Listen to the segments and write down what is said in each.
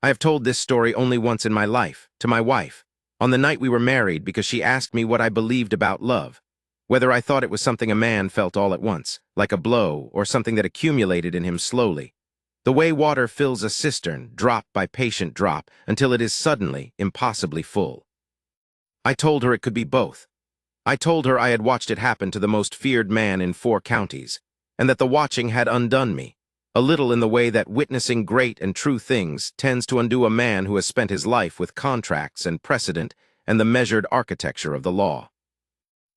I have told this story only once in my life, to my wife, on the night we were married, because she asked me what I believed about love, whether I thought it was something a man felt all at once, like a blow, or something that accumulated in him slowly. The way water fills a cistern, drop by patient drop, until it is suddenly, impossibly full. I told her it could be both. I told her I had watched it happen to the most feared man in 4 counties, and that the watching had undone me, a little in the way that witnessing great and true things tends to undo a man who has spent his life with contracts and precedent and the measured architecture of the law.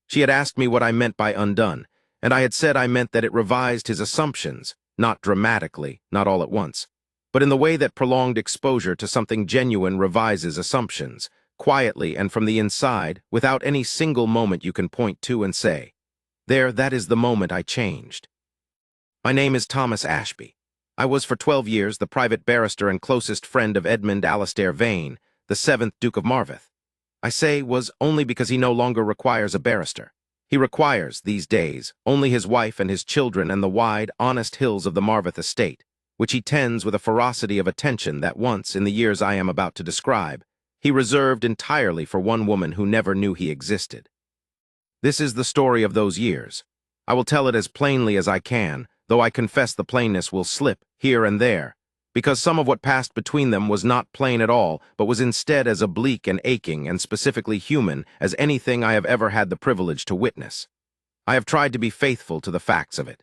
She had asked me what I meant by undone, and I had said I meant that it revised his assumptions, not dramatically, not all at once, but in the way that prolonged exposure to something genuine revises assumptions, quietly and from the inside, without any single moment you can point to and say, "There, that is the moment I changed." My name is Thomas Ashby. I was for 12 years the private barrister and closest friend of Edmund Alastair Vane, the 7th Duke of Marveth. I say was only because he no longer requires a barrister. He requires, these days, only his wife and his children and the wide, honest hills of the Marveth estate, which he tends with a ferocity of attention that once, in the years I am about to describe, he reserved entirely for one woman who never knew he existed. This is the story of those years. I will tell it as plainly as I can, though I confess the plainness will slip here and there, because some of what passed between them was not plain at all, but was instead as oblique and aching and specifically human as anything I have ever had the privilege to witness. I have tried to be faithful to the facts of it.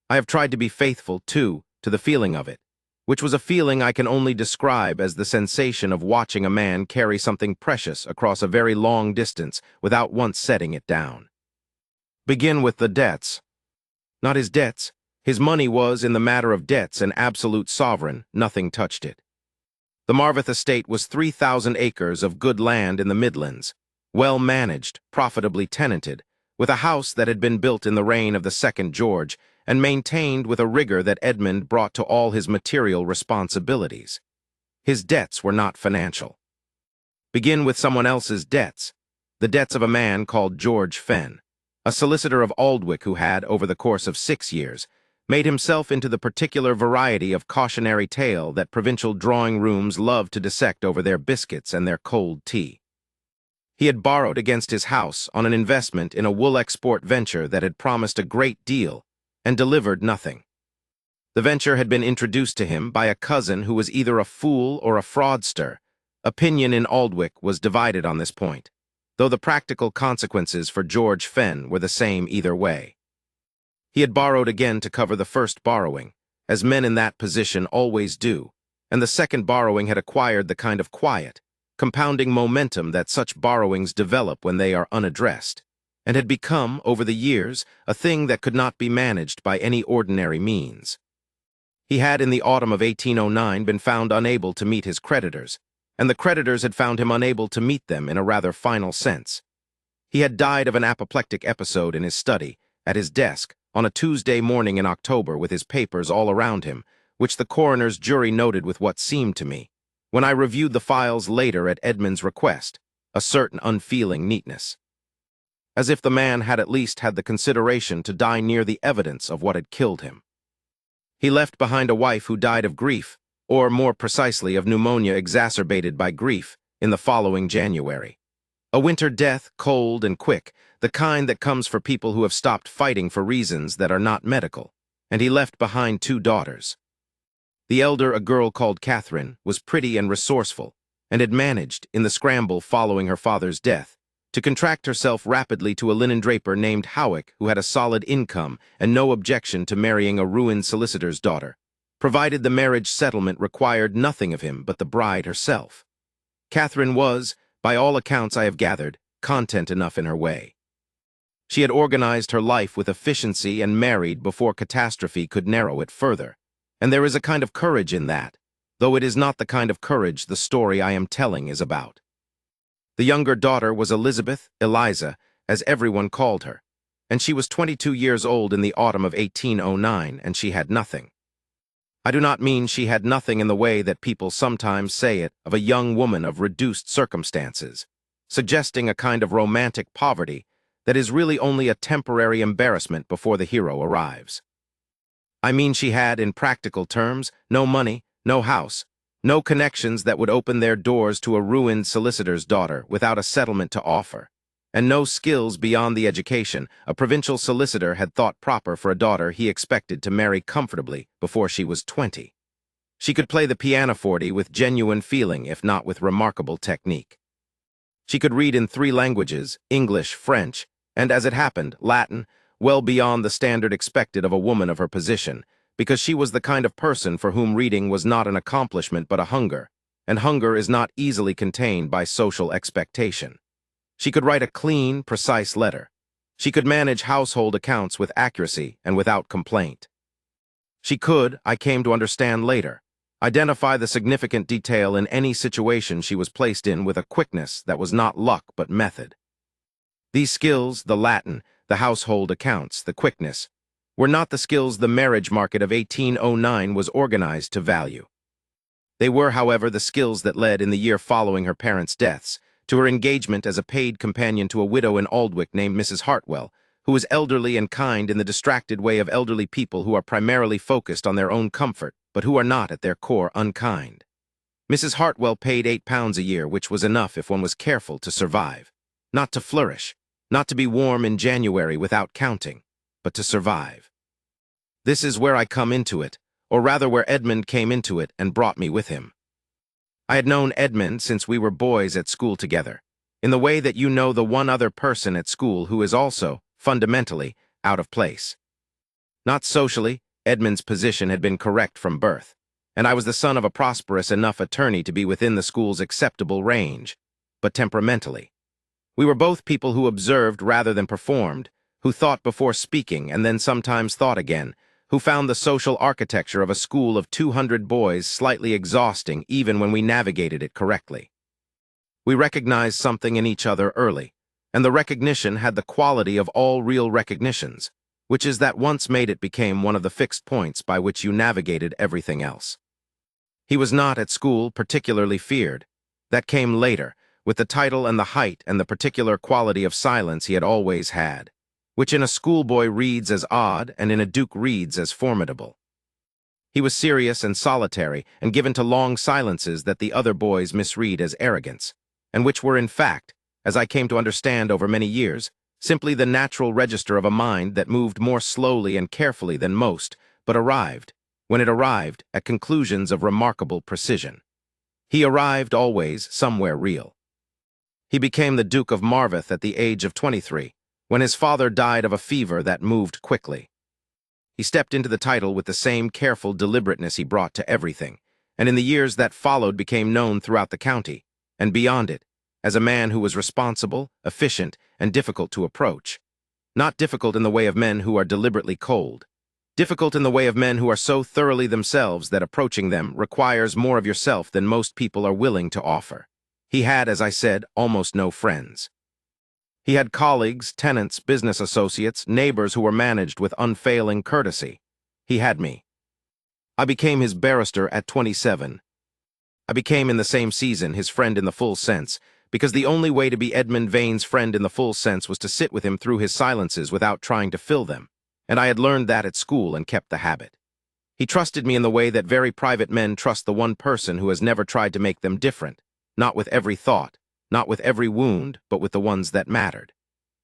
I have tried to be faithful, too, to the feeling of it, which was a feeling I can only describe as the sensation of watching a man carry something precious across a very long distance without once setting it down. Begin with the debts. Not his debts. His money was, in the matter of debts, an absolute sovereign. Nothing touched it. The Marveth estate was 3,000 acres of good land in the Midlands, well managed, profitably tenanted, with a house that had been built in the reign of the 2nd George and maintained with a rigor that Edmund brought to all his material responsibilities. His debts were not financial. Begin with someone else's debts, the debts of a man called George Fenn, a solicitor of Aldwick who had, over the course of 6 years, made himself into the particular variety of cautionary tale that provincial drawing-rooms love to dissect over their biscuits and their cold tea. He had borrowed against his house on an investment in a wool export venture that had promised a great deal and delivered nothing. The venture had been introduced to him by a cousin who was either a fool or a fraudster. Opinion in Aldwick was divided on this point, though the practical consequences for George Fenn were the same either way. He had borrowed again to cover the first borrowing, as men in that position always do, and the second borrowing had acquired the kind of quiet, compounding momentum that such borrowings develop when they are unaddressed, and had become, over the years, a thing that could not be managed by any ordinary means. He had, in the autumn of 1809, been found unable to meet his creditors, and the creditors had found him unable to meet them in a rather final sense. He had died of an apoplectic episode in his study, at his desk, on a Tuesday morning in October with his papers all around him, which the coroner's jury noted with what seemed to me, when I reviewed the files later at Edmund's request, a certain unfeeling neatness. As if the man had at least had the consideration to die near the evidence of what had killed him. He left behind a wife who died of grief, or more precisely of pneumonia exacerbated by grief, in the following January. A winter death, cold and quick, the kind that comes for people who have stopped fighting for reasons that are not medical, and he left behind 2 daughters. The elder, a girl called Catherine, was pretty and resourceful, and had managed, in the scramble following her father's death, to contract herself rapidly to a linen draper named Howick who had a solid income and no objection to marrying a ruined solicitor's daughter, provided the marriage settlement required nothing of him but the bride herself. Catherine was, by all accounts I have gathered, content enough in her way. She had organized her life with efficiency and married before catastrophe could narrow it further, and there is a kind of courage in that, though it is not the kind of courage the story I am telling is about. The younger daughter was Elizabeth, Eliza, as everyone called her, and she was 22 years old in the autumn of 1809, and she had nothing. I do not mean she had nothing in the way that people sometimes say it of a young woman of reduced circumstances, suggesting a kind of romantic poverty that is really only a temporary embarrassment before the hero arrives. I mean she had, in practical terms, no money, no house, No connections that would open their doors to a ruined solicitor's daughter without a settlement to offer. And no skills beyond the education a provincial solicitor had thought proper for a daughter he expected to marry comfortably before she was 20. She could play the pianoforte with genuine feeling, if not with remarkable technique. She could read in 3 languages, English, French, and as it happened, Latin, well beyond the standard expected of a woman of her position, because she was the kind of person for whom reading was not an accomplishment but a hunger, and hunger is not easily contained by social expectation. She could write a clean, precise letter. She could manage household accounts with accuracy and without complaint. She could, I came to understand later, identify the significant detail in any situation she was placed in with a quickness that was not luck but method. These skills, the Latin, the household accounts, the quickness, were not the skills the marriage market of 1809 was organized to value. They were, however, the skills that led, in the year following her parents' deaths, to her engagement as a paid companion to a widow in Aldwick named Mrs. Hartwell, who was elderly and kind in the distracted way of elderly people who are primarily focused on their own comfort, but who are not at their core unkind. Mrs. Hartwell paid £8 a year, which was enough if one was careful to survive. Not to flourish, not to be warm in January without counting, but to survive. This is where I come into it, or rather where Edmund came into it and brought me with him. I had known Edmund since we were boys at school together, in the way that you know the one other person at school who is also, fundamentally, out of place. Not socially, Edmund's position had been correct from birth, and I was the son of a prosperous enough attorney to be within the school's acceptable range, but temperamentally. We were both people who observed rather than performed, who thought before speaking and then sometimes thought again, who found the social architecture of a school of 200 boys slightly exhausting even when we navigated it correctly. We recognized something in each other early, and the recognition had the quality of all real recognitions, which is that once made it became one of the fixed points by which you navigated everything else. He was not, at school, particularly feared. That came later, with the title and the height and the particular quality of silence he had always had, which in a schoolboy reads as odd and in a duke reads as formidable. He was serious and solitary and given to long silences that the other boys misread as arrogance, and which were in fact, as I came to understand over many years, simply the natural register of a mind that moved more slowly and carefully than most, but arrived, when it arrived, at conclusions of remarkable precision. He arrived always somewhere real. He became the Duke of Marveth at the age of 23, when his father died of a fever that moved quickly. He stepped into the title with the same careful deliberateness he brought to everything, and in the years that followed became known throughout the county, and beyond it, as a man who was responsible, efficient, and difficult to approach. Not difficult in the way of men who are deliberately cold. Difficult in the way of men who are so thoroughly themselves that approaching them requires more of yourself than most people are willing to offer. He had, as I said, almost no friends. He had colleagues, tenants, business associates, neighbors who were managed with unfailing courtesy. He had me. I became his barrister at 27. I became in the same season his friend in the full sense, because the only way to be Edmund Vane's friend in the full sense was to sit with him through his silences without trying to fill them, and I had learned that at school and kept the habit. He trusted me in the way that very private men trust the one person who has never tried to make them different, not with every thought, not with every wound, but with the ones that mattered.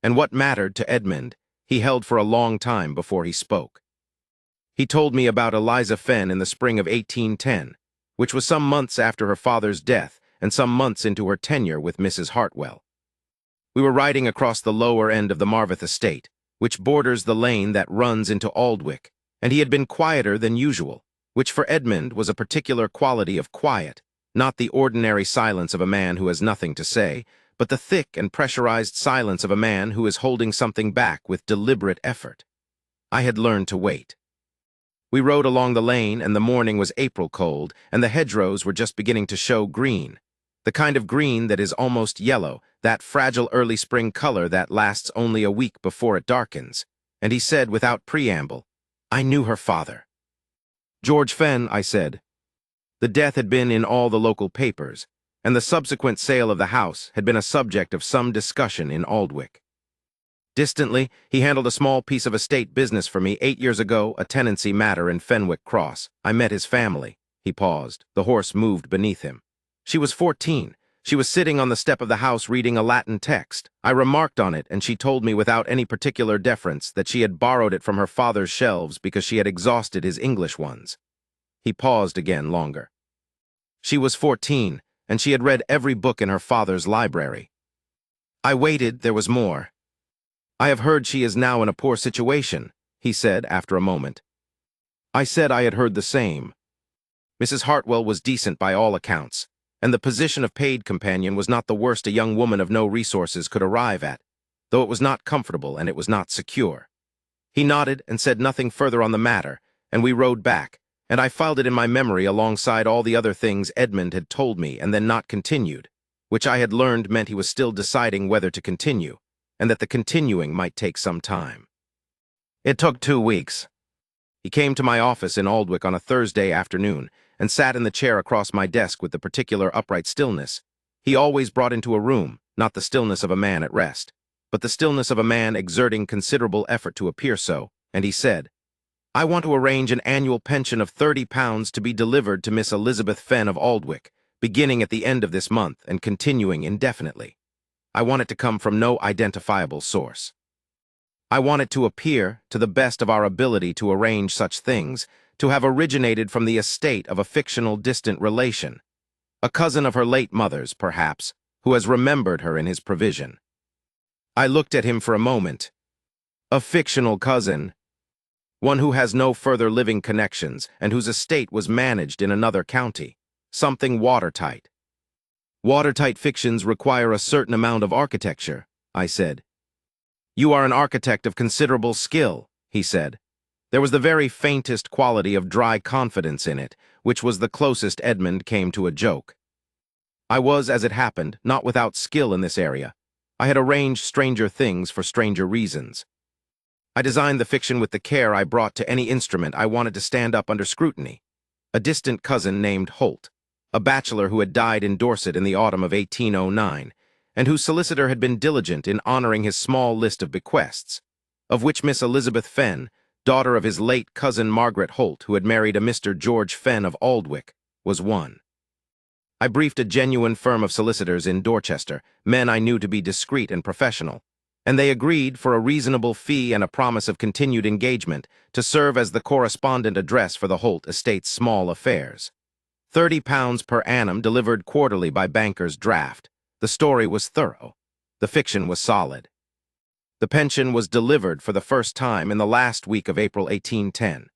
And what mattered to Edmund, he held for a long time before he spoke. He told me about Eliza Fenn in the spring of 1810, which was some months after her father's death and some months into her tenure with Mrs. Hartwell. We were riding across the lower end of the Marveth estate, which borders the lane that runs into Aldwick, and he had been quieter than usual, which for Edmund was a particular quality of quiet, not the ordinary silence of a man who has nothing to say, but the thick and pressurized silence of a man who is holding something back with deliberate effort. I had learned to wait. We rode along the lane, and the morning was April cold, and the hedgerows were just beginning to show green, the kind of green that is almost yellow, that fragile early spring color that lasts only a week before it darkens. And he said without preamble, "I knew her father." "George Fenn," I said. The death had been in all the local papers, and the subsequent sale of the house had been a subject of some discussion in Aldwick. Distantly, he handled a small piece of estate business for me 8 years ago, a tenancy matter in Fenwick Cross. I met his family. He paused. The horse moved beneath him. She was 14. She was sitting on the step of the house reading a Latin text. I remarked on it, and she told me without any particular deference that she had borrowed it from her father's shelves because she had exhausted his English ones. He paused again longer. She was 14, and she had read every book in her father's library. I waited. There was more. I have heard she is now in a poor situation, he said after a moment. I said I had heard the same. Mrs. Hartwell was decent by all accounts, and the position of paid companion was not the worst a young woman of no resources could arrive at, though it was not comfortable and it was not secure. He nodded and said nothing further on the matter, and we rode back, and I filed it in my memory alongside all the other things Edmund had told me and then not continued, which I had learned meant he was still deciding whether to continue, and that the continuing might take some time. It took 2 weeks. He came to my office in Aldwych on a Thursday afternoon and sat in the chair across my desk with the particular upright stillness he always brought into a room, not the stillness of a man at rest, but the stillness of a man exerting considerable effort to appear so, and he said, I want to arrange an annual pension of £30 to be delivered to Miss Elizabeth Fenn of Aldwych, beginning at the end of this month and continuing indefinitely. I want it to come from no identifiable source. I want it to appear, to the best of our ability to arrange such things, to have originated from the estate of a fictional distant relation, a cousin of her late mother's, perhaps, who has remembered her in his provision. I looked at him for a moment. A fictional cousin, one who has no further living connections and whose estate was managed in another county, something watertight. Watertight fictions require a certain amount of architecture, I said. You are an architect of considerable skill, he said. There was the very faintest quality of dry confidence in it, which was the closest Edmund came to a joke. I was, as it happened, not without skill in this area. I had arranged stranger things for stranger reasons. I designed the fiction with the care I brought to any instrument I wanted to stand up under scrutiny. A distant cousin named Holt, a bachelor who had died in Dorset in the autumn of 1809, and whose solicitor had been diligent in honoring his small list of bequests, of which Miss Elizabeth Fenn, daughter of his late cousin Margaret Holt, who had married a Mr. George Fenn of Aldwych, was one. I briefed a genuine firm of solicitors in Dorchester, men I knew to be discreet and professional, and they agreed, for a reasonable fee and a promise of continued engagement, to serve as the correspondent address for the Holt estate's small affairs. £30 per annum delivered quarterly by banker's draft. The story was thorough. The fiction was solid. The pension was delivered for the first time in the last week of April 1810.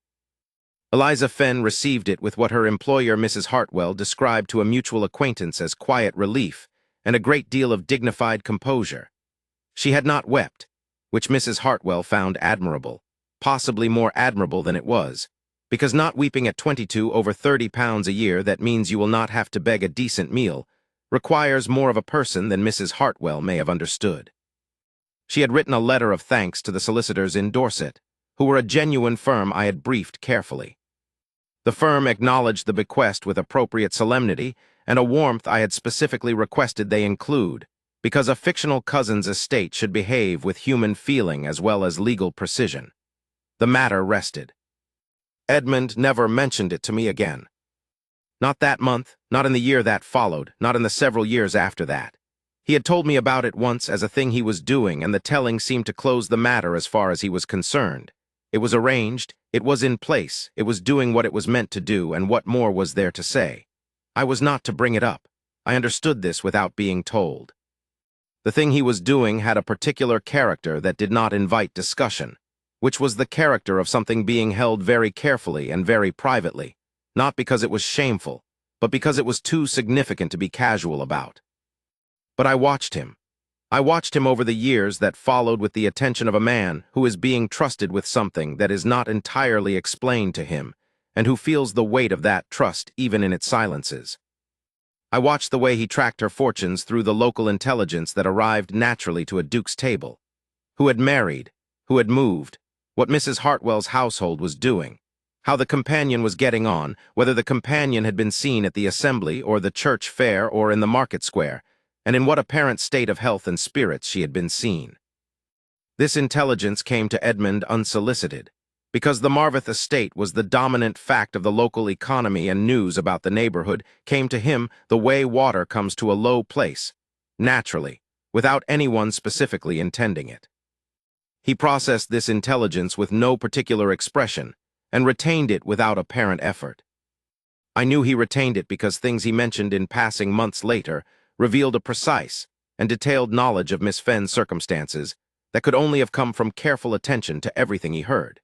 Eliza Fenn received it with what her employer, Mrs. Hartwell, described to a mutual acquaintance as quiet relief and a great deal of dignified composure. She had not wept, which Mrs. Hartwell found admirable, possibly more admirable than it was, because not weeping at 22 over £30 a year, that means you will not have to beg a decent meal, requires more of a person than Mrs. Hartwell may have understood. She had written a letter of thanks to the solicitors in Dorset, who were a genuine firm I had briefed carefully. The firm acknowledged the bequest with appropriate solemnity and a warmth I had specifically requested they include, because a fictional cousin's estate should behave with human feeling as well as legal precision. The matter rested. Edmund never mentioned it to me again. Not that month, not in the year that followed, not in the several years after that. He had told me about it once as a thing he was doing, and the telling seemed to close the matter as far as he was concerned. It was arranged, it was in place, it was doing what it was meant to do, and what more was there to say? I was not to bring it up. I understood this without being told. The thing he was doing had a particular character that did not invite discussion, which was the character of something being held very carefully and very privately, not because it was shameful, but because it was too significant to be casual about. But I watched him. I watched him over the years that followed with the attention of a man who is being trusted with something that is not entirely explained to him, and who feels the weight of that trust even in its silences. I watched the way he tracked her fortunes through the local intelligence that arrived naturally to a duke's table, who had married, who had moved, what Mrs. Hartwell's household was doing, how the companion was getting on, whether the companion had been seen at the assembly or the church fair or in the market square, and in what apparent state of health and spirits she had been seen. This intelligence came to Edmund unsolicited. Because the Marvith estate was the dominant fact of the local economy and news about the neighborhood came to him the way water comes to a low place, naturally, without anyone specifically intending it. He processed this intelligence with no particular expression and retained it without apparent effort. I knew he retained it because things he mentioned in passing months later revealed a precise and detailed knowledge of Miss Fenn's circumstances that could only have come from careful attention to everything he heard.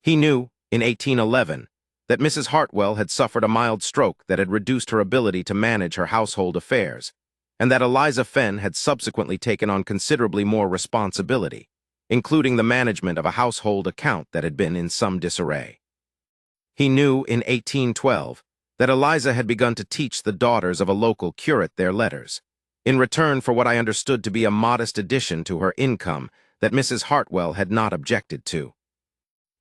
He knew, in 1811, that Mrs. Hartwell had suffered a mild stroke that had reduced her ability to manage her household affairs, and that Eliza Fenn had subsequently taken on considerably more responsibility, including the management of a household account that had been in some disarray. He knew, in 1812, that Eliza had begun to teach the daughters of a local curate their letters, in return for what I understood to be a modest addition to her income that Mrs. Hartwell had not objected to.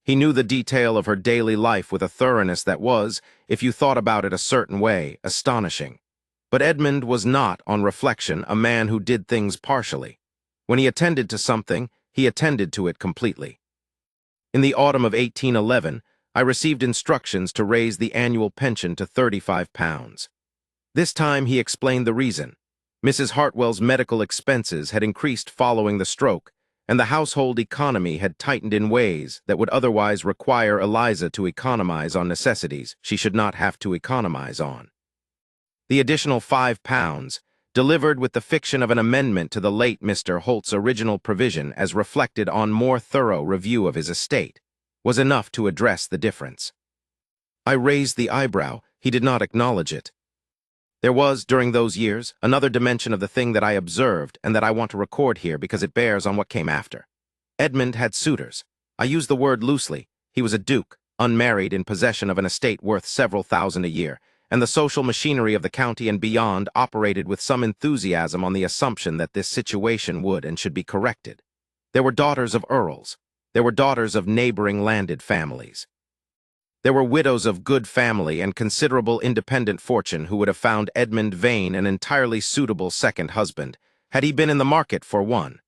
He knew the detail of her daily life with a thoroughness that was, if you thought about it a certain way, astonishing. But Edmund was not, on reflection, a man who did things partially. When he attended to something, he attended to it completely. In the autumn of 1811, I received instructions to raise the annual pension to £35. This time he explained the reason. Mrs. Hartwell's medical expenses had increased following the stroke, and the household economy had tightened in ways that would otherwise require Eliza to economize on necessities she should not have to economize on. The additional £5, delivered with the fiction of an amendment to the late Mr. Holt's original provision as reflected on more thorough review of his estate, was enough to address the difference. I raised the eyebrow. He did not acknowledge it. There was, during those years, another dimension of the thing that I observed and that I want to record here because it bears on what came after. Edmund had suitors. I use the word loosely. He was a duke, unmarried, in possession of an estate worth several thousand a year, and the social machinery of the county and beyond operated with some enthusiasm on the assumption that this situation would and should be corrected. There were daughters of earls. There were daughters of neighboring landed families. There were widows of good family and considerable independent fortune who would have found Edmund Vane an entirely suitable second husband, had he been in the market for one.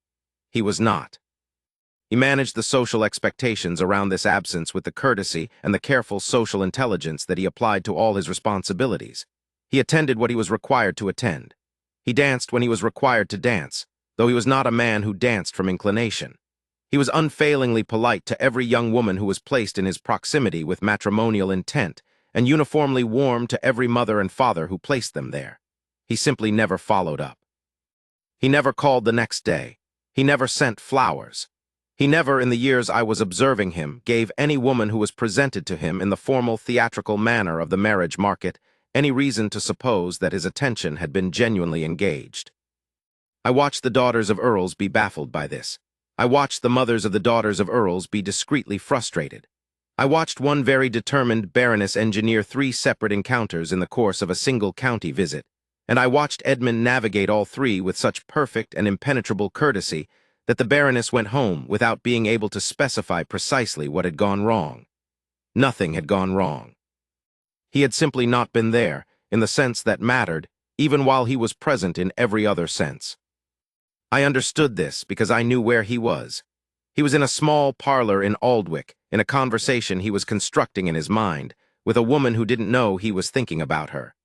He was not. He managed the social expectations around this absence with the courtesy and the careful social intelligence that he applied to all his responsibilities. He attended what he was required to attend. He danced when he was required to dance, though he was not a man who danced from inclination. He was unfailingly polite to every young woman who was placed in his proximity with matrimonial intent, and uniformly warm to every mother and father who placed them there. He simply never followed up. He never called the next day. He never sent flowers. He never, in the years I was observing him, gave any woman who was presented to him in the formal theatrical manner of the marriage market any reason to suppose that his attention had been genuinely engaged. I watched the daughters of earls be baffled by this. I watched the mothers of the daughters of earls be discreetly frustrated. I watched one very determined baroness engineer 3 separate encounters in the course of a single county visit, and I watched Edmund navigate all 3 with such perfect and impenetrable courtesy that the baroness went home without being able to specify precisely what had gone wrong. Nothing had gone wrong. He had simply not been there, in the sense that mattered, even while he was present in every other sense. I understood this because I knew where he was. He was in a small parlor in Aldwych, in a conversation he was constructing in his mind, with a woman who didn't know he was thinking about her.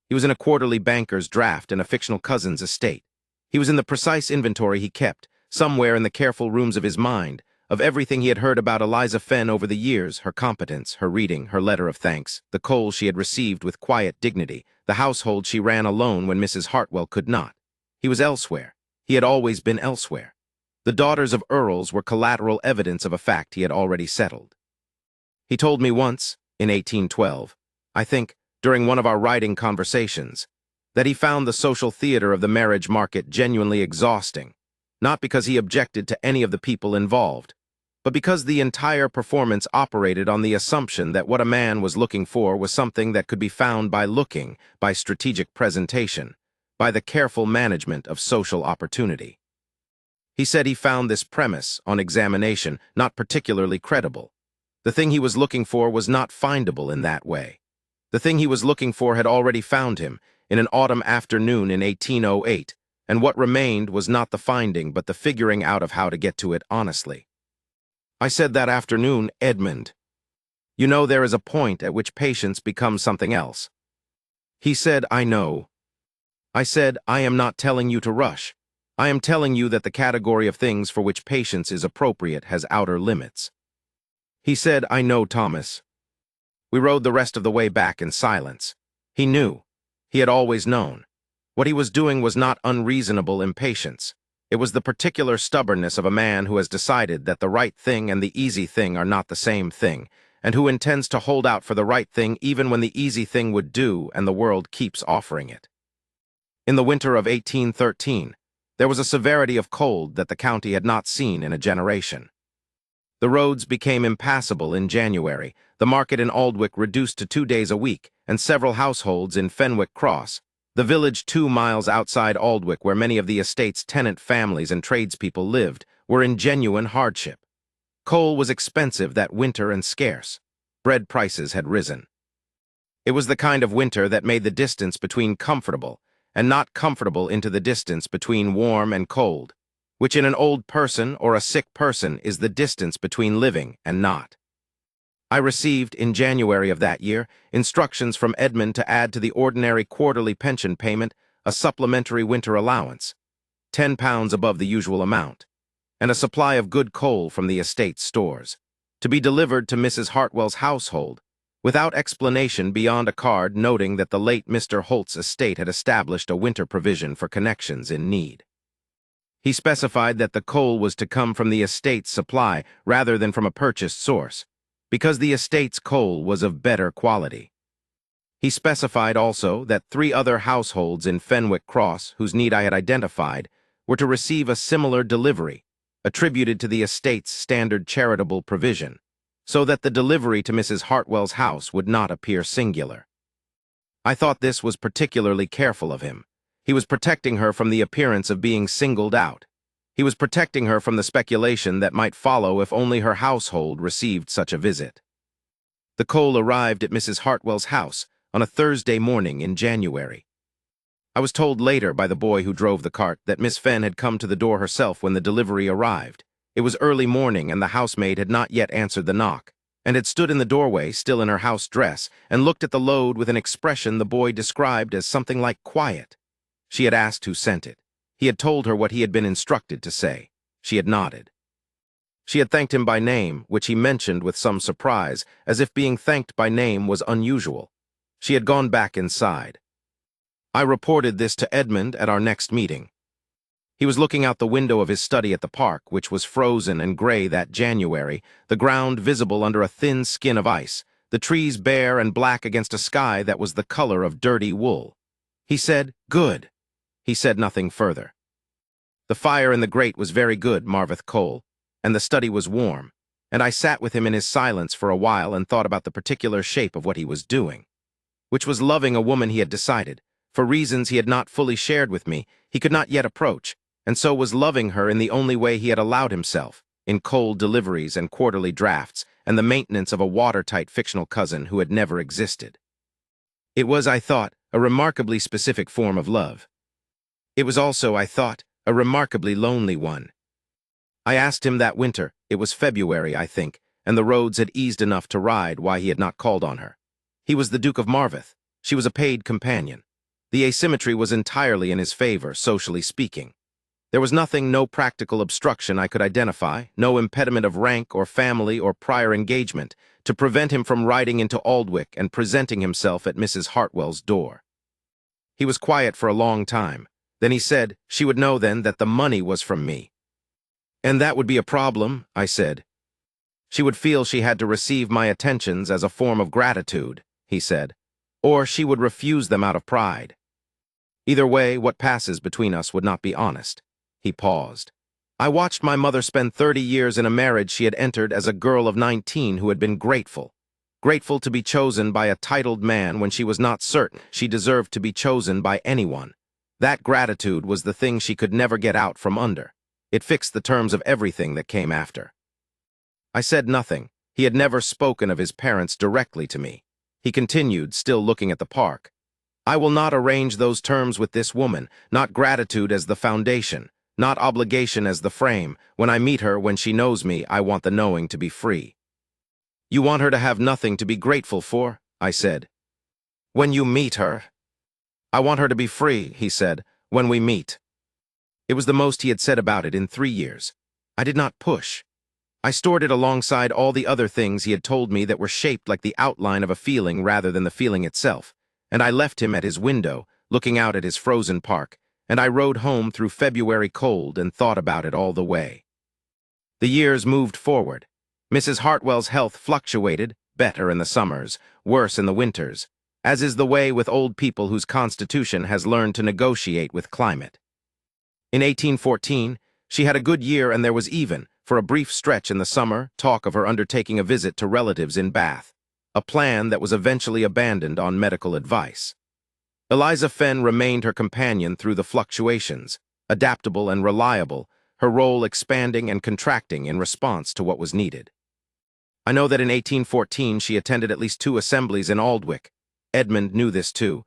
He was in a quarterly banker's draft in a fictional cousin's estate. He was in the precise inventory he kept, somewhere in the careful rooms of his mind, of everything he had heard about Eliza Fenn over the years, her competence, her reading, her letter of thanks, the coal she had received with quiet dignity, the household she ran alone when Mrs. Hartwell could not. He was elsewhere. He had always been elsewhere. The daughters of earls were collateral evidence of a fact he had already settled. He told me once, in 1812, I think, during one of our writing conversations, that he found the social theater of the marriage market genuinely exhausting, not because he objected to any of the people involved, but because the entire performance operated on the assumption that what a man was looking for was something that could be found by looking, by strategic presentation, by the careful management of social opportunity. He said he found this premise, on examination, not particularly credible. The thing he was looking for was not findable in that way. The thing he was looking for had already found him, in an autumn afternoon in 1808, and what remained was not the finding but the figuring out of how to get to it honestly. I said that afternoon, Edmund. You know, there is a point at which patience becomes something else. He said, I know. I said, I am not telling you to rush. I am telling you that the category of things for which patience is appropriate has outer limits. He said, I know, Thomas. We rode the rest of the way back in silence. He knew. He had always known. What he was doing was not unreasonable impatience. It was the particular stubbornness of a man who has decided that the right thing and the easy thing are not the same thing, and who intends to hold out for the right thing even when the easy thing would do and the world keeps offering it. In the winter of 1813, there was a severity of cold that the county had not seen in a generation. The roads became impassable in January, the market in Aldwick reduced to 2 days a week, and several households in Fenwick Cross, the village 2 miles outside Aldwick where many of the estate's tenant families and tradespeople lived, were in genuine hardship. Coal was expensive that winter and scarce. Bread prices had risen. It was the kind of winter that made the distance between comfortable and not comfortable into the distance between warm and cold, which in an old person or a sick person is the distance between living and not. I received, in January of that year, instructions from Edmund to add to the ordinary quarterly pension payment a supplementary winter allowance, £10 above the usual amount, and a supply of good coal from the estate's stores, to be delivered to Mrs. Hartwell's household, without explanation beyond a card noting that the late Mr. Holt's estate had established a winter provision for connections in need. He specified that the coal was to come from the estate's supply rather than from a purchased source, because the estate's coal was of better quality. He specified also that 3 other households in Fenwick Cross, whose need I had identified, were to receive a similar delivery, attributed to the estate's standard charitable provision, so that the delivery to Mrs. Hartwell's house would not appear singular. I thought this was particularly careful of him. He was protecting her from the appearance of being singled out. He was protecting her from the speculation that might follow if only her household received such a visit. The coal arrived at Mrs. Hartwell's house on a Thursday morning in January. I was told later by the boy who drove the cart that Miss Fenn had come to the door herself when the delivery arrived. It was early morning and the housemaid had not yet answered the knock, and had stood in the doorway, still in her house dress, and looked at the load with an expression the boy described as something like quiet. She had asked who sent it. He had told her what he had been instructed to say. She had nodded. She had thanked him by name, which he mentioned with some surprise, as if being thanked by name was unusual. She had gone back inside. I reported this to Edmund at our next meeting. He was looking out the window of his study at the park, which was frozen and gray that January, the ground visible under a thin skin of ice, the trees bare and black against a sky that was the color of dirty wool. He said, "Good." He said nothing further. The fire in the grate was very good, Marveth Cole, and the study was warm, and I sat with him in his silence for a while and thought about the particular shape of what he was doing, which was loving a woman he had decided, for reasons he had not fully shared with me, he could not yet approach, and so was loving her in the only way he had allowed himself, in cold deliveries and quarterly drafts, and the maintenance of a watertight fictional cousin who had never existed. It was, I thought, a remarkably specific form of love. It was also, I thought, a remarkably lonely one. I asked him that winter, it was February, I think, and the roads had eased enough to ride, why he had not called on her. He was the Duke of Marveth. She was a paid companion. The asymmetry was entirely in his favor, socially speaking. There was nothing, no practical obstruction I could identify, no impediment of rank or family or prior engagement, to prevent him from riding into Aldwick and presenting himself at Mrs. Hartwell's door. He was quiet for a long time. Then he said, she would know then that the money was from me. And that would be a problem, I said. She would feel she had to receive my attentions as a form of gratitude, he said, or she would refuse them out of pride. Either way, what passes between us would not be honest. He paused. I watched my mother spend 30 years in a marriage she had entered as a girl of 19 who had been grateful to be chosen by a titled man when she was not certain she deserved to be chosen by anyone. That gratitude was the thing she could never get out from under. It fixed the terms of everything that came after. I said nothing. He had never spoken of his parents directly to me. He continued, still looking at the park. I will not arrange those terms with this woman, not gratitude as the foundation, not obligation as the frame. When I meet her, when she knows me, I want the knowing to be free." "You want her to have nothing to be grateful for?" I said. "When you meet her." "I want her to be free," he said, "when we meet." It was the most he had said about it in 3 years. I did not push. I stored it alongside all the other things he had told me that were shaped like the outline of a feeling rather than the feeling itself, and I left him at his window, looking out at his frozen park, and I rode home through February cold and thought about it all the way. The years moved forward. Mrs. Hartwell's health fluctuated, better in the summers, worse in the winters, as is the way with old people whose constitution has learned to negotiate with climate. In 1814, she had a good year, and there was even, for a brief stretch in the summer, talk of her undertaking a visit to relatives in Bath, a plan that was eventually abandoned on medical advice. Eliza Fenn remained her companion through the fluctuations, adaptable and reliable, her role expanding and contracting in response to what was needed. I know that in 1814 she attended at least 2 assemblies in Aldwych. Edmund knew this too,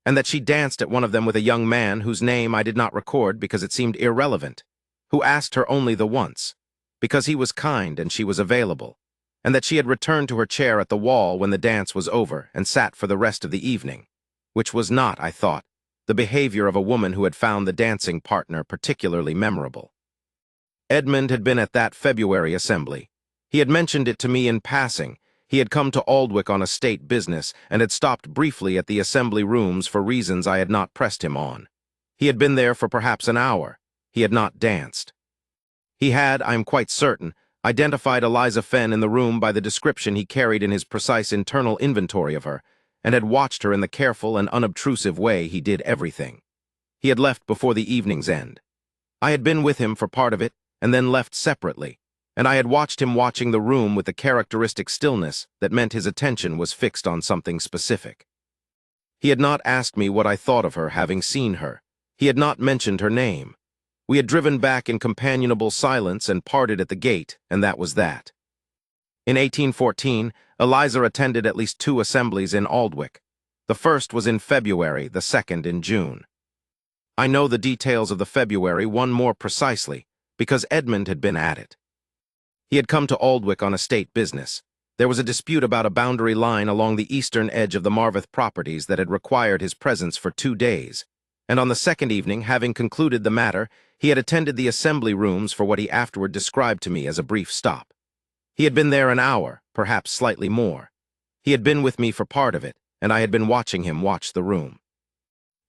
and that she danced at one of them with a young man whose name I did not record because it seemed irrelevant, who asked her only the once, because he was kind and she was available, and that she had returned to her chair at the wall when the dance was over and sat for the rest of the evening, which was not, I thought, the behavior of a woman who had found the dancing partner particularly memorable. Edmund had been at that February assembly. He had mentioned it to me in passing. He had come to Aldwych on a state business and had stopped briefly at the assembly rooms for reasons I had not pressed him on. He had been there for perhaps an hour. He had not danced. He had, I am quite certain, identified Eliza Fenn in the room by the description he carried in his precise internal inventory of her, and had watched her in the careful and unobtrusive way he did everything. He had left before the evening's end. I had been with him for part of it, and then left separately, and I had watched him watching the room with the characteristic stillness that meant his attention was fixed on something specific. He had not asked me what I thought of her having seen her. He had not mentioned her name. We had driven back in companionable silence and parted at the gate, and that was that. In 1814, Eliza attended at least 2 assemblies in Aldwych. The first was in February, the second in June. I know the details of the February one more precisely, because Edmund had been at it. He had come to Aldwych on estate business. There was a dispute about a boundary line along the eastern edge of the Marveth properties that had required his presence for 2 days, and on the second evening, having concluded the matter, he had attended the assembly rooms for what he afterward described to me as a brief stop. He had been there an hour, perhaps slightly more. He had been with me for part of it, and I had been watching him watch the room.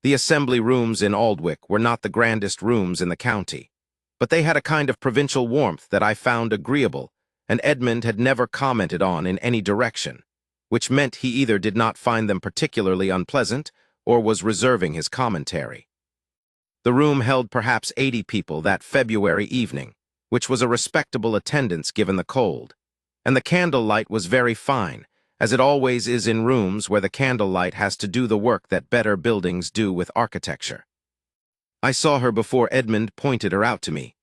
The assembly rooms in Aldwych were not the grandest rooms in the county, but they had a kind of provincial warmth that I found agreeable, and Edmund had never commented on in any direction, which meant he either did not find them particularly unpleasant or was reserving his commentary. The room held perhaps 80 people that February evening, which was a respectable attendance given the cold, and the candlelight was very fine, as it always is in rooms where the candlelight has to do the work that better buildings do with architecture. I saw her before Edmund pointed her out to me.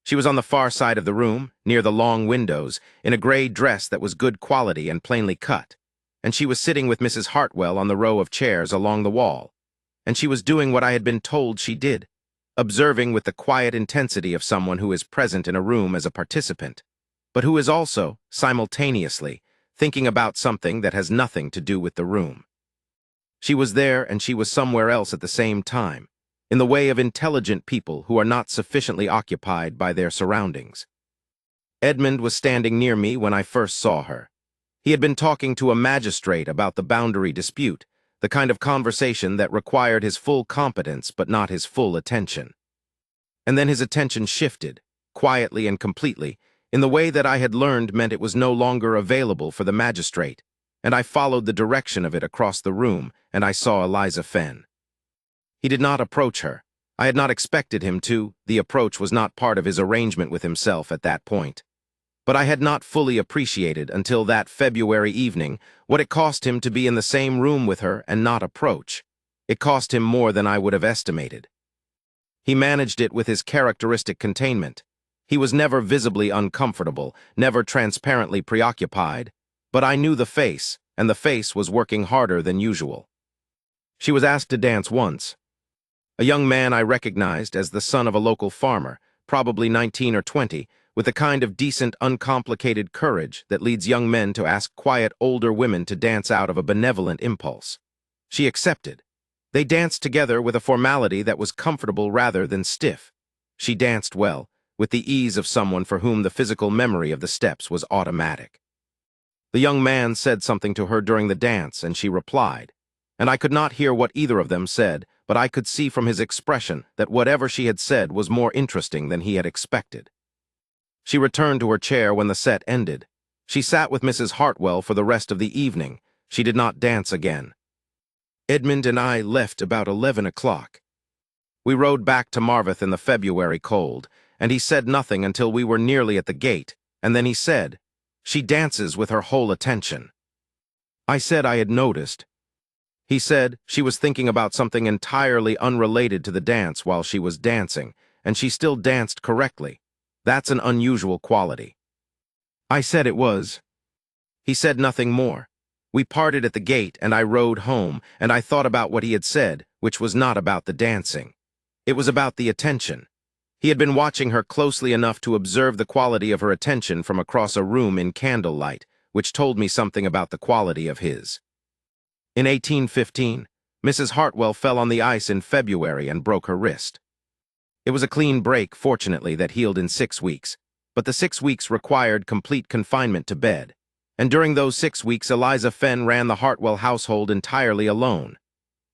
She was on the far side of the room, near the long windows, in a gray dress that was good quality and plainly cut, and she was sitting with Mrs. Hartwell on the row of chairs along the wall, and she was doing what I had been told she did, observing with the quiet intensity of someone who is present in a room as a participant, but who is also, simultaneously, thinking about something that has nothing to do with the room. She was there and she was somewhere else at the same time, in the way of intelligent people who are not sufficiently occupied by their surroundings. Edmund was standing near me when I first saw her. He had been talking to a magistrate about the boundary dispute, the kind of conversation that required his full competence but not his full attention. And then his attention shifted, quietly and completely, in the way that I had learned meant it was no longer available for the magistrate, and I followed the direction of it across the room, and I saw Eliza Fenn. He did not approach her. I had not expected him to. The approach was not part of his arrangement with himself at that point. But I had not fully appreciated until that February evening what it cost him to be in the same room with her and not approach. It cost him more than I would have estimated. He managed it with his characteristic containment. He was never visibly uncomfortable, never transparently preoccupied, but I knew the face, and the face was working harder than usual. She was asked to dance once. a young man I recognized as the son of a local farmer, probably 19 or 20, with the kind of decent, uncomplicated courage that leads young men to ask quiet, older women to dance out of a benevolent impulse. She accepted. They danced together with a formality that was comfortable rather than stiff. She danced well, with the ease of someone for whom the physical memory of the steps was automatic. The young man said something to her during the dance, and she replied, and I could not hear what either of them said, but I could see from his expression that whatever she had said was more interesting than he had expected. She returned to her chair when the set ended. She sat with Mrs. Hartwell for the rest of the evening. She did not dance again. Edmund and I left about 11 o'clock. We rode back to Marvith in the February cold, and he said nothing until we were nearly at the gate, and then he said, "She dances with her whole attention." I said I had noticed. He said she was thinking about something entirely unrelated to the dance while she was dancing, and she still danced correctly. That's an unusual quality. I said it was. He said nothing more. We parted at the gate, and I rode home, and I thought about what he had said, which was not about the dancing. It was about the attention. He had been watching her closely enough to observe the quality of her attention from across a room in candlelight, which told me something about the quality of his. In 1815, Mrs. Hartwell fell on the ice in February and broke her wrist. It was a clean break, fortunately, that healed in 6 weeks, but the 6 weeks required complete confinement to bed, and during those 6 weeks Eliza Fenn ran the Hartwell household entirely alone.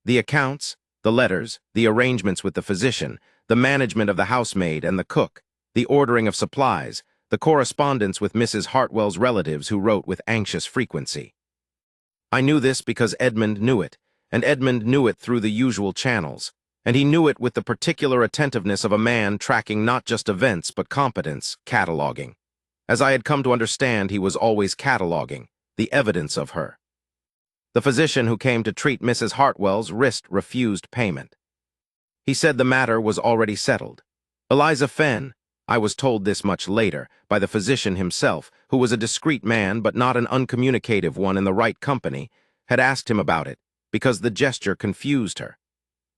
The accounts, the letters, the arrangements with the physician, the management of the housemaid and the cook, the ordering of supplies, the correspondence with Mrs. Hartwell's relatives who wrote with anxious frequency. I knew this because Edmund knew it, and Edmund knew it through the usual channels, and he knew it with the particular attentiveness of a man tracking not just events but competence, cataloging. As I had come to understand, he was always cataloging the evidence of her. The physician who came to treat Mrs. Hartwell's wrist refused payment. He said the matter was already settled. Eliza Fenn, I was told this much later, by the physician himself, who was a discreet man but not an uncommunicative one in the right company, had asked him about it, because the gesture confused her.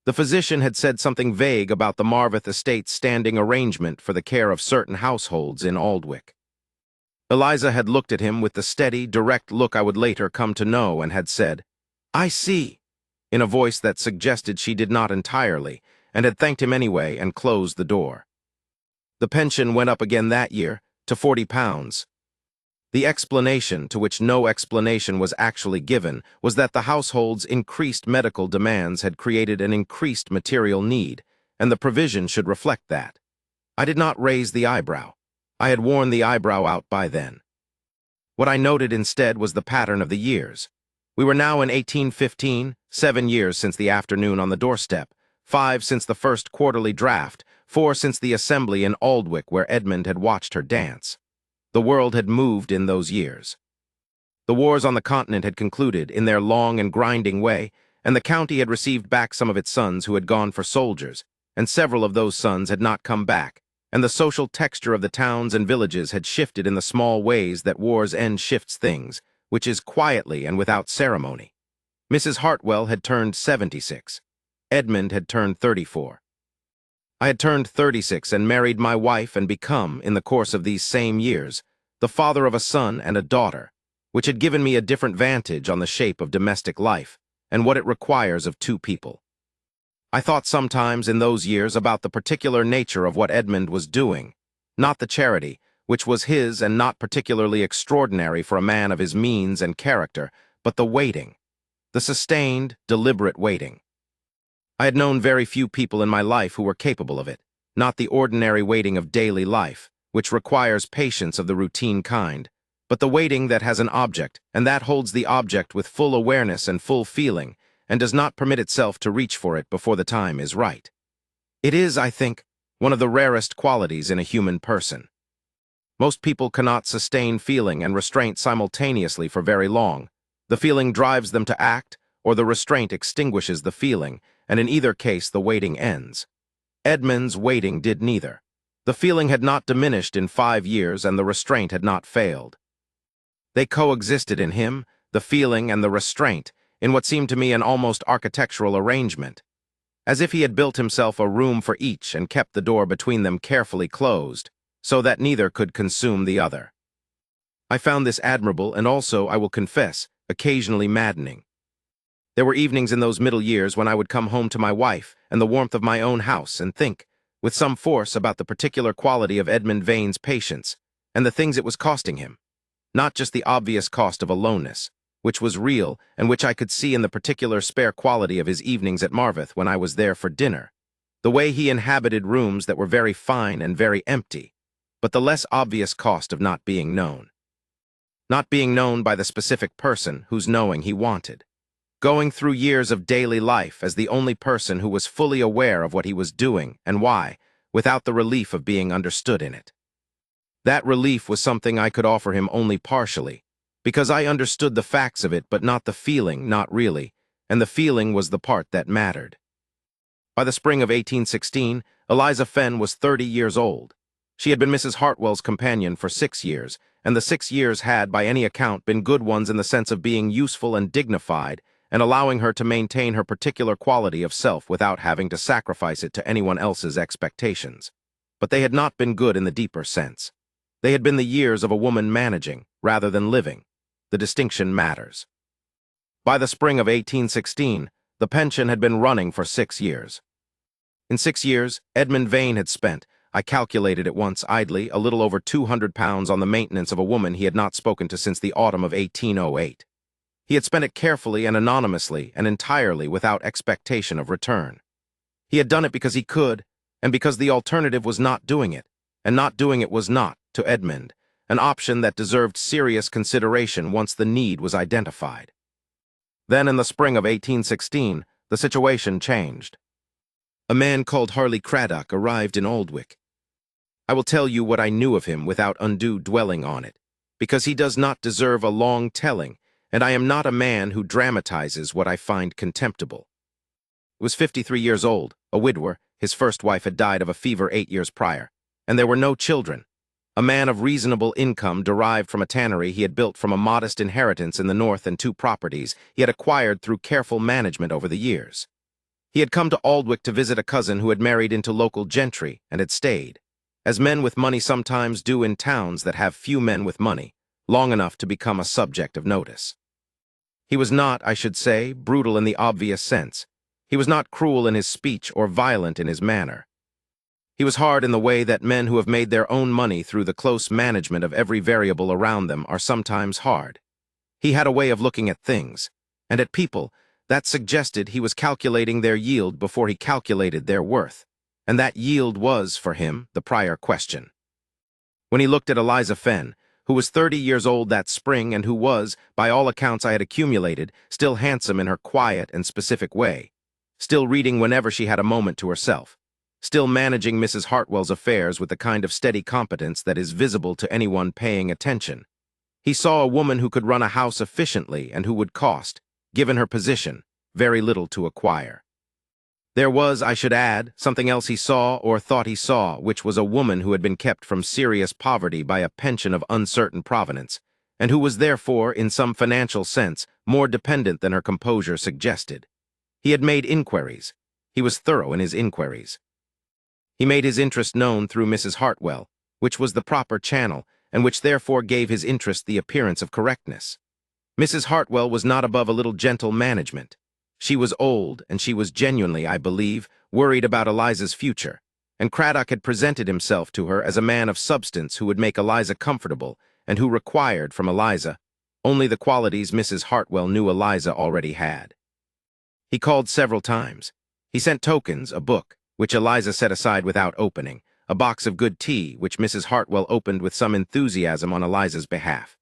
The physician had said something vague about the Marvith Estate's standing arrangement for the care of certain households in Aldwych. Eliza had looked at him with the steady, direct look I would later come to know and had said, "I see," in a voice that suggested she did not entirely, and had thanked him anyway and closed the door. The pension went up again that year to £40. The explanation, to which no explanation was actually given, was that the household's increased medical demands had created an increased material need, and the provision should reflect that. I did not raise the eyebrow. I had worn the eyebrow out by then. What I noted instead was the pattern of the years. We were now in 1815, 7 years since the afternoon on the doorstep, 5 since the first quarterly draft, 4 since the assembly in Aldwych where Edmund had watched her dance. The world had moved in those years. The wars on the continent had concluded in their long and grinding way, and the county had received back some of its sons who had gone for soldiers, and several of those sons had not come back, and the social texture of the towns and villages had shifted in the small ways that war's end shifts things, which is quietly and without ceremony. Mrs. Hartwell had turned 76. Edmund had turned 34. I had turned 36 and married my wife and become, in the course of these same years, the father of a son and a daughter, which had given me a different vantage on the shape of domestic life and what it requires of two people. I thought sometimes in those years about the particular nature of what Edmund was doing, not the charity, which was his and not particularly extraordinary for a man of his means and character, but the waiting, the sustained, deliberate waiting. I had known very few people in my life who were capable of it, not the ordinary waiting of daily life, which requires patience of the routine kind, but the waiting that has an object, and that holds the object with full awareness and full feeling, and does not permit itself to reach for it before the time is right. It is, I think, one of the rarest qualities in a human person. Most people cannot sustain feeling and restraint simultaneously for very long. The feeling drives them to act, or the restraint extinguishes the feeling, and in either case the waiting ends. Edmund's waiting did neither. The feeling had not diminished in 5 years, and the restraint had not failed. They coexisted in him, the feeling and the restraint, in what seemed to me an almost architectural arrangement. as if he had built himself a room for each and kept the door between them carefully closed, so that neither could consume the other. I found this admirable and also, I will confess, occasionally maddening. There were evenings in those middle years when I would come home to my wife and the warmth of my own house and think, with some force, about the particular quality of Edmund Vane's patience and the things it was costing him. Not just the obvious cost of aloneness, which was real and which I could see in the particular spare quality of his evenings at Marveth when I was there for dinner, the way he inhabited rooms that were very fine and very empty, but the less obvious cost of not being known. Not being known by the specific person whose knowing he wanted. Going through years of daily life as the only person who was fully aware of what he was doing and why, without the relief of being understood in it. That relief was something I could offer him only partially, because I understood the facts of it but not the feeling, not really, and the feeling was the part that mattered. By the spring of 1816, Eliza Fenn was 30 years old. She had been Mrs. Hartwell's companion for 6 years, and the 6 years had, by any account, been good ones in the sense of being useful and dignified, and allowing her to maintain her particular quality of self without having to sacrifice it to anyone else's expectations. But they had not been good in the deeper sense. They had been the years of a woman managing, rather than living. The distinction matters. By the spring of 1816, the pension had been running for 6 years. In 6 years, Edmund Vane had spent, I calculated at once idly, a little over £200 on the maintenance of a woman he had not spoken to since the autumn of 1808. He had spent it carefully and anonymously and entirely without expectation of return. He had done it because he could, and because the alternative was not doing it, and not doing it was not, to Edmund, an option that deserved serious consideration once the need was identified. Then in the spring of 1816, the situation changed. A man called Harley Craddock arrived in Aldwych. I will tell you what I knew of him without undue dwelling on it, because he does not deserve a long telling, and I am not a man who dramatizes what I find contemptible. He was 53 years old, a widower. His first wife had died of a fever 8 years prior, and there were no children. A man of reasonable income derived from a tannery he had built from a modest inheritance in the north and 2 properties he had acquired through careful management over the years. He had come to Aldwych to visit a cousin who had married into local gentry and had stayed, as men with money sometimes do in towns that have few men with money, long enough to become a subject of notice. He was not, I should say, brutal in the obvious sense. He was not cruel in his speech or violent in his manner. He was hard in the way that men who have made their own money through the close management of every variable around them are sometimes hard. He had a way of looking at things, and at people, that suggested he was calculating their yield before he calculated their worth, and that yield was, for him, the prior question. When he looked at Eliza Fenn, who was 30 years old that spring and who was, by all accounts I had accumulated, still handsome in her quiet and specific way, still reading whenever she had a moment to herself, still managing Mrs. Hartwell's affairs with the kind of steady competence that is visible to anyone paying attention, he saw a woman who could run a house efficiently and who would cost, given her position, very little to acquire. There was, I should add, something else he saw or thought he saw, which was a woman who had been kept from serious poverty by a pension of uncertain provenance, and who was therefore, in some financial sense, more dependent than her composure suggested. He had made inquiries. He was thorough in his inquiries. He made his interest known through Mrs. Hartwell, which was the proper channel, and which therefore gave his interest the appearance of correctness. Mrs. Hartwell was not above a little gentle management. She was old, and she was genuinely, I believe, worried about Eliza's future, and Craddock had presented himself to her as a man of substance who would make Eliza comfortable and who required from Eliza only the qualities Mrs. Hartwell knew Eliza already had. He called several times. He sent tokens, a book, which Eliza set aside without opening, a box of good tea, which Mrs. Hartwell opened with some enthusiasm on Eliza's behalf.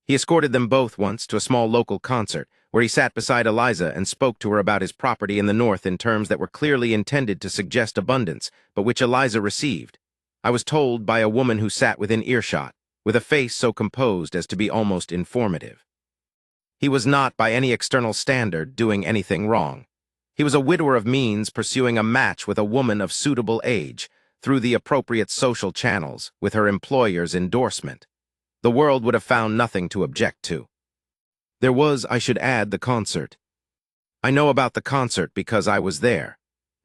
He escorted them both once to a small local concert, where he sat beside Eliza and spoke to her about his property in the north in terms that were clearly intended to suggest abundance, but which Eliza received, I was told, by a woman who sat within earshot, with a face so composed as to be almost informative. He was not, by any external standard, doing anything wrong. He was a widower of means pursuing a match with a woman of suitable age, through the appropriate social channels, with her employer's endorsement. The world would have found nothing to object to. There was, I should add, the concert. I know about the concert because I was there.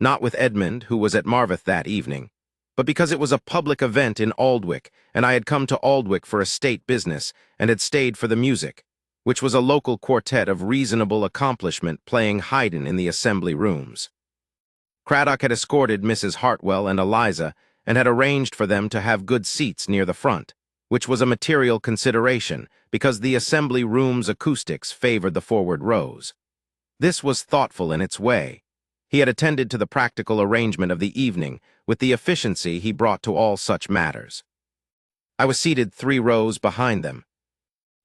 not with Edmund, who was at Marvith that evening, but because it was a public event in Aldwych, and I had come to Aldwych for estate business and had stayed for the music, which was a local quartet of reasonable accomplishment playing Haydn in the assembly rooms. Craddock had escorted Mrs. Hartwell and Eliza and had arranged for them to have good seats near the front, which was a material consideration because the assembly room's acoustics favored the forward rows. This was thoughtful in its way. He had attended to the practical arrangement of the evening with the efficiency he brought to all such matters. I was seated 3 rows behind them.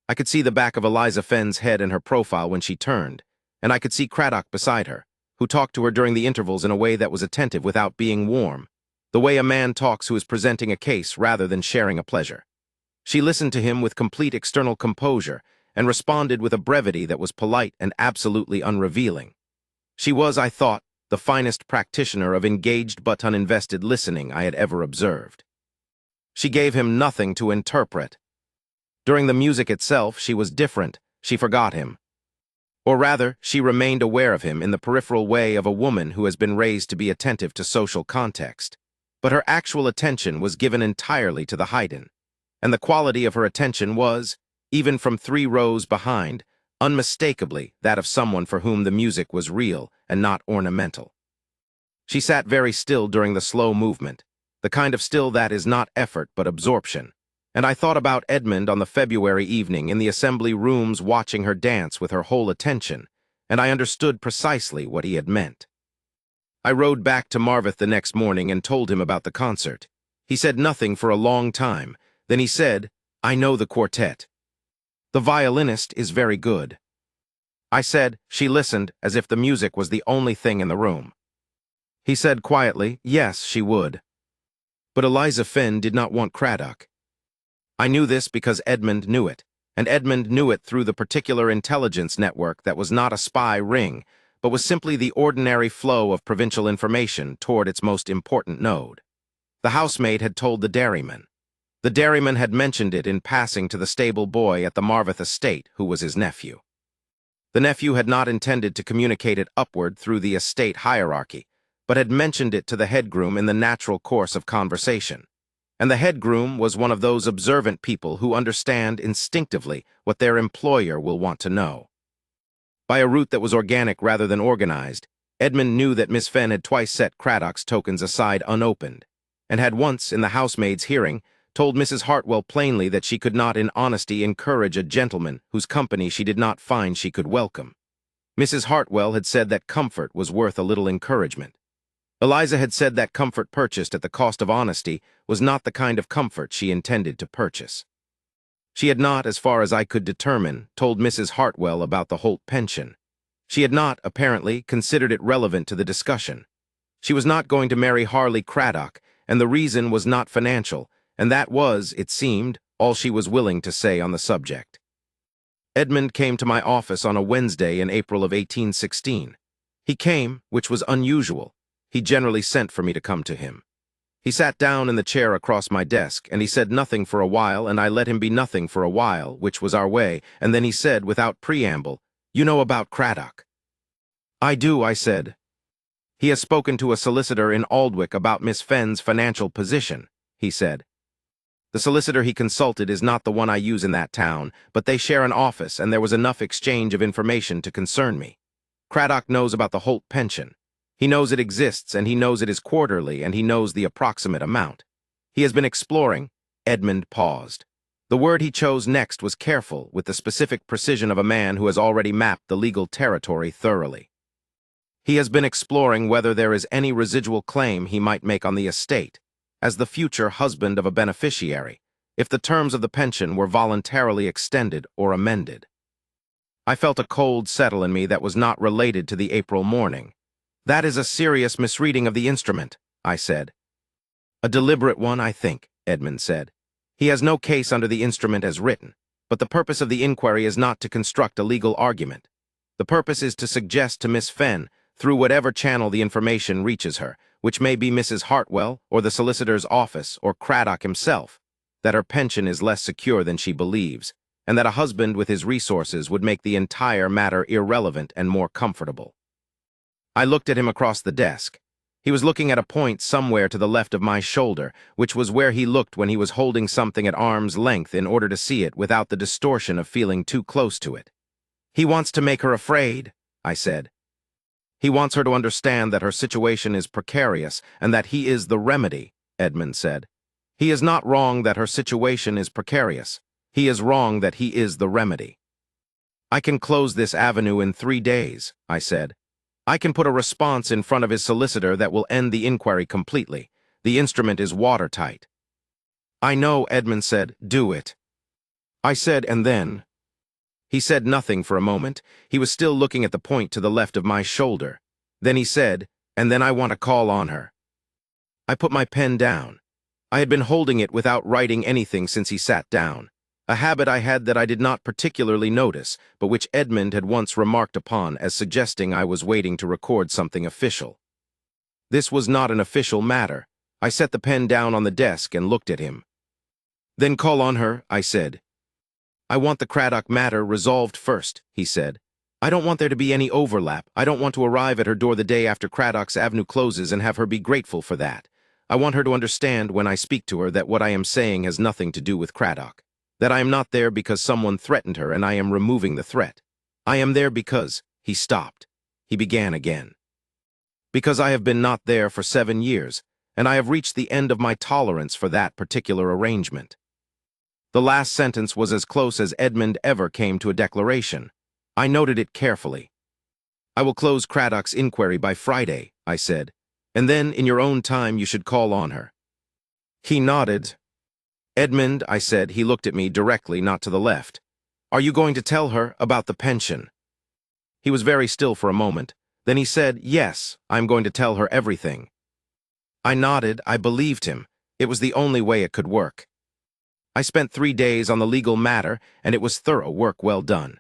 I could see the back of Eliza Fenn's head in her profile when she turned, and I could see Craddock beside her, who talked to her during the intervals in a way that was attentive without being warm, the way a man talks who is presenting a case rather than sharing a pleasure. She listened to him with complete external composure and responded with a brevity that was polite and absolutely unrevealing. She was, I thought, the finest practitioner of engaged but uninvested listening I had ever observed. She gave him nothing to interpret. During the music itself, she was different. She forgot him. Or rather, she remained aware of him in the peripheral way of a woman who has been raised to be attentive to social context. But her actual attention was given entirely to the Haydn, and the quality of her attention was, even from 3 rows behind, unmistakably that of someone for whom the music was real and not ornamental. She sat very still during the slow movement, the kind of still that is not effort but absorption, and I thought about Edmund on the February evening in the assembly rooms watching her dance with her whole attention, and I understood precisely what he had meant. I rode back to Marvith the next morning and told him about the concert. He said nothing for a long time. Then he said, "I know the quartet. The violinist is very good." I said. She listened as if the music was the only thing in the room. He said quietly, "Yes, she would." But Eliza Fenn did not want Craddock. I knew this because Edmund knew it, and Edmund knew it through the particular intelligence network that was not a spy ring, but was simply the ordinary flow of provincial information toward its most important node. The housemaid had told the dairyman. The dairyman had mentioned it in passing to the stable boy at the Marvith estate, who was his nephew. The nephew had not intended to communicate it upward through the estate hierarchy, but had mentioned it to the head groom in the natural course of conversation. And the head groom was one of those observant people who understand instinctively what their employer will want to know. By a route that was organic rather than organized, Edmund knew that Miss Fenn had twice set Craddock's tokens aside unopened, and had once, in the housemaid's hearing, told Mrs. Hartwell plainly that she could not in honesty encourage a gentleman whose company she did not find she could welcome. Mrs. Hartwell had said that comfort was worth a little encouragement. Eliza had said that comfort purchased at the cost of honesty was not the kind of comfort she intended to purchase. She had not, as far as I could determine, told Mrs. Hartwell about the Holt pension. She had not, apparently, considered it relevant to the discussion. She was not going to marry Harley Craddock, and the reason was not financial, and that was, it seemed, all she was willing to say on the subject. Edmund came to my office on a Wednesday in April of 1816. He came, which was unusual. He generally sent for me to come to him. He sat down in the chair across my desk, and he said nothing for a while, and I let him be nothing for a while, which was our way, and then he said, without preamble, "You know about Craddock." "I do," I said. "He has spoken to a solicitor in Aldwych about Miss Fenn's financial position," he said. "The solicitor he consulted is not the one I use in that town, but they share an office, and there was enough exchange of information to concern me. Craddock knows about the Holt pension. He knows it exists, and he knows it is quarterly, and he knows the approximate amount. He has been exploring." Edmund paused. The word he chose next was careful, with the specific precision of a man who has already mapped the legal territory thoroughly. "He has been exploring whether there is any residual claim he might make on the estate, as the future husband of a beneficiary, if the terms of the pension were voluntarily extended or amended." I felt a cold settle in me that was not related to the April morning. "That is a serious misreading of the instrument," I said. "A deliberate one, I think," Edmund said. "He has no case under the instrument as written, but the purpose of the inquiry is not to construct a legal argument. The purpose is to suggest to Miss Fenn, through whatever channel the information reaches her, which may be Mrs. Hartwell, or the solicitor's office, or Craddock himself, that her pension is less secure than she believes, and that a husband with his resources would make the entire matter irrelevant and more comfortable." I looked at him across the desk. He was looking at a point somewhere to the left of my shoulder, which was where he looked when he was holding something at arm's length in order to see it without the distortion of feeling too close to it. "He wants to make her afraid," I said. "He wants her to understand that her situation is precarious and that he is the remedy," Edmund said. "He is not wrong that her situation is precarious. He is wrong that he is the remedy." "I can close this avenue in 3 days," I said. "I can put a response in front of his solicitor that will end the inquiry completely. The instrument is watertight." "I know," Edmund said. "Do it." I said, "And then?" He said nothing for a moment. He was still looking at the point to the left of my shoulder. Then he said, "And then I want to call on her." I put my pen down. I had been holding it without writing anything since he sat down, a habit I had that I did not particularly notice, but which Edmund had once remarked upon as suggesting I was waiting to record something official. This was not an official matter. I set the pen down on the desk and looked at him. "Then call on her," I said. "I want the Craddock matter resolved first," he said. "I don't want there to be any overlap. I don't want to arrive at her door the day after Craddock's Avenue closes and have her be grateful for that. I want her to understand when I speak to her that what I am saying has nothing to do with Craddock. That I am not there because someone threatened her and I am removing the threat. I am there because—" He stopped. He began again. "Because I have been not there for 7 years, and I have reached the end of my tolerance for that particular arrangement." The last sentence was as close as Edmund ever came to a declaration. I noted it carefully. "I will close Craddock's inquiry by Friday," I said, "and then, in your own time, you should call on her." He nodded. "Edmund," I said. He looked at me directly, not to the left. "Are you going to tell her about the pension?" He was very still for a moment. Then he said, "Yes, I am going to tell her everything." I nodded. I believed him. It was the only way it could work. I spent 3 days on the legal matter, and it was thorough work well done.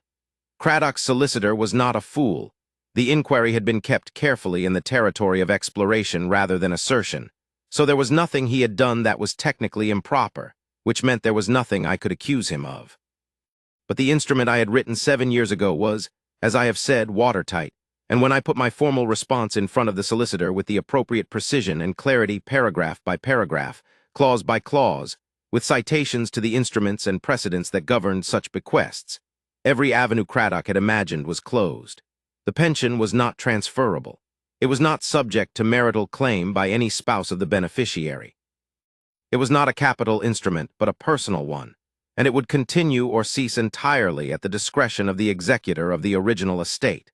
Craddock's solicitor was not a fool. The inquiry had been kept carefully in the territory of exploration rather than assertion, so there was nothing he had done that was technically improper, which meant there was nothing I could accuse him of. But the instrument I had written 7 years ago was, as I have said, watertight, and when I put my formal response in front of the solicitor with the appropriate precision and clarity paragraph by paragraph, clause by clause, with citations to the instruments and precedents that governed such bequests, every avenue Craddock had imagined was closed. The pension was not transferable. It was not subject to marital claim by any spouse of the beneficiary. It was not a capital instrument, but a personal one, and it would continue or cease entirely at the discretion of the executor of the original estate.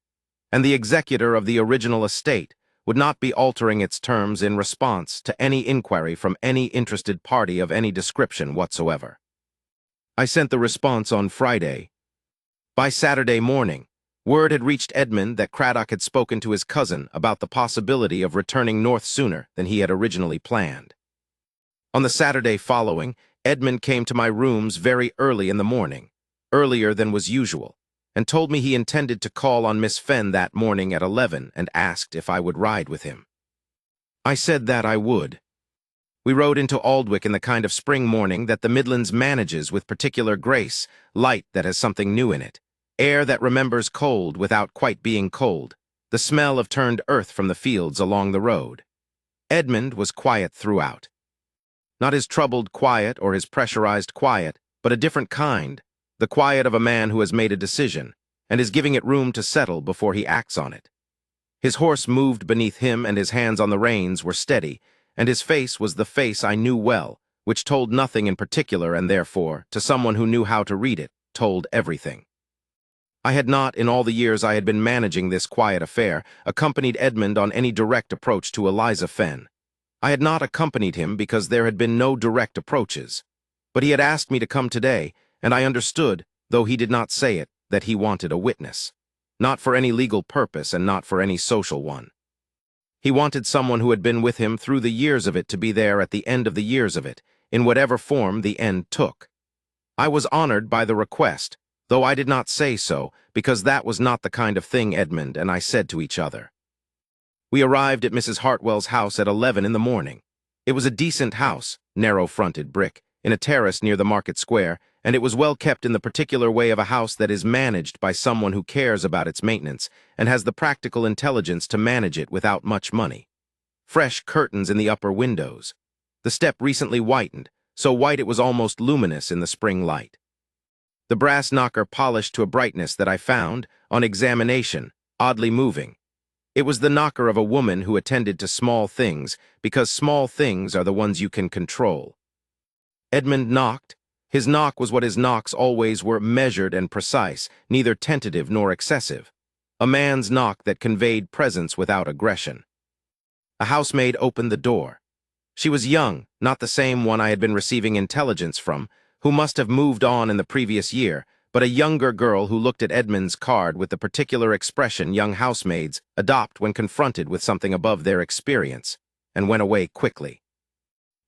And the executor of the original estate would not be altering its terms in response to any inquiry from any interested party of any description whatsoever. I sent the response on Friday. By Saturday morning, word had reached Edmund that Craddock had spoken to his cousin about the possibility of returning north sooner than he had originally planned. On the Saturday following, Edmund came to my rooms very early in the morning, earlier than was usual, and told me he intended to call on Miss Fenn that morning at 11 and asked if I would ride with him. I said that I would. We rode into Aldwych in the kind of spring morning that the Midlands manages with particular grace, light that has something new in it, air that remembers cold without quite being cold, the smell of turned earth from the fields along the road. Edmund was quiet throughout. Not his troubled quiet or his pressurized quiet, but a different kind, the quiet of a man who has made a decision and is giving it room to settle before he acts on it. His horse moved beneath him and his hands on the reins were steady, and his face was the face I knew well, which told nothing in particular and therefore, to someone who knew how to read it, told everything. I had not, in all the years I had been managing this quiet affair, accompanied Edmund on any direct approach to Eliza Fenn. I had not accompanied him because there had been no direct approaches. But he had asked me to come today, and I understood, though he did not say it, that he wanted a witness. Not for any legal purpose and not for any social one. He wanted someone who had been with him through the years of it to be there at the end of the years of it, in whatever form the end took. I was honored by the request, though I did not say so, because that was not the kind of thing Edmund and I said to each other. We arrived at Mrs. Hartwell's house at 11 in the morning. It was a decent house, narrow-fronted brick, in a terrace near the market square, and it was well kept in the particular way of a house that is managed by someone who cares about its maintenance and has the practical intelligence to manage it without much money. fresh curtains in the upper windows. The step recently whitened, so white it was almost luminous in the spring light. The brass knocker polished to a brightness that I found, on examination, oddly moving. It was the knocker of a woman who attended to small things, because small things are the ones you can control. Edmund knocked. His knock was what his knocks always were, measured and precise, neither tentative nor excessive. A man's knock that conveyed presence without aggression. A housemaid opened the door. She was young, not the same one I had been receiving intelligence from, who must have moved on in the previous year, but a younger girl who looked at Edmund's card with the particular expression young housemaids adopt when confronted with something above their experience, and went away quickly.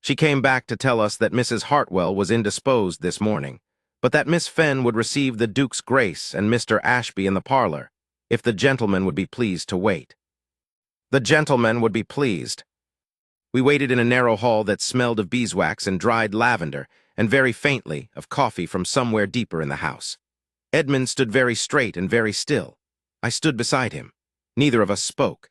She came back to tell us that Mrs. Hartwell was indisposed this morning, but that Miss Fenn would receive the Duke's Grace and Mr. Ashby in the parlor, if the gentleman would be pleased to wait. The gentleman would be pleased. We waited in a narrow hall that smelled of beeswax and dried lavender, and very faintly of coffee from somewhere deeper in the house. Edmund stood very straight and very still. I stood beside him. Neither of us spoke.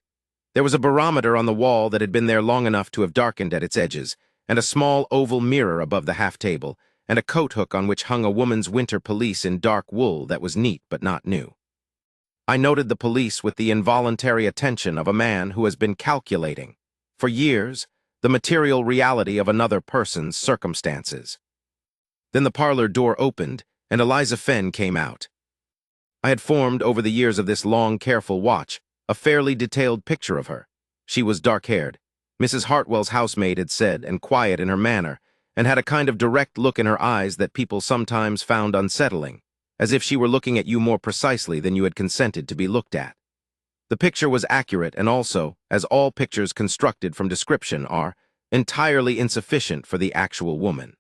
There was a barometer on the wall that had been there long enough to have darkened at its edges, and a small oval mirror above the half-table, and a coat hook on which hung a woman's winter pelisse in dark wool that was neat but not new. I noted the pelisse with the involuntary attention of a man who has been calculating, for years, the material reality of another person's circumstances. Then the parlor door opened, and Eliza Fenn came out. I had formed, over the years of this long, careful watch, a fairly detailed picture of her. She was dark-haired, Mrs. Hartwell's housemaid had said, and quiet in her manner, and had a kind of direct look in her eyes that people sometimes found unsettling, as if she were looking at you more precisely than you had consented to be looked at. The picture was accurate and also, as all pictures constructed from description are, entirely insufficient for the actual woman.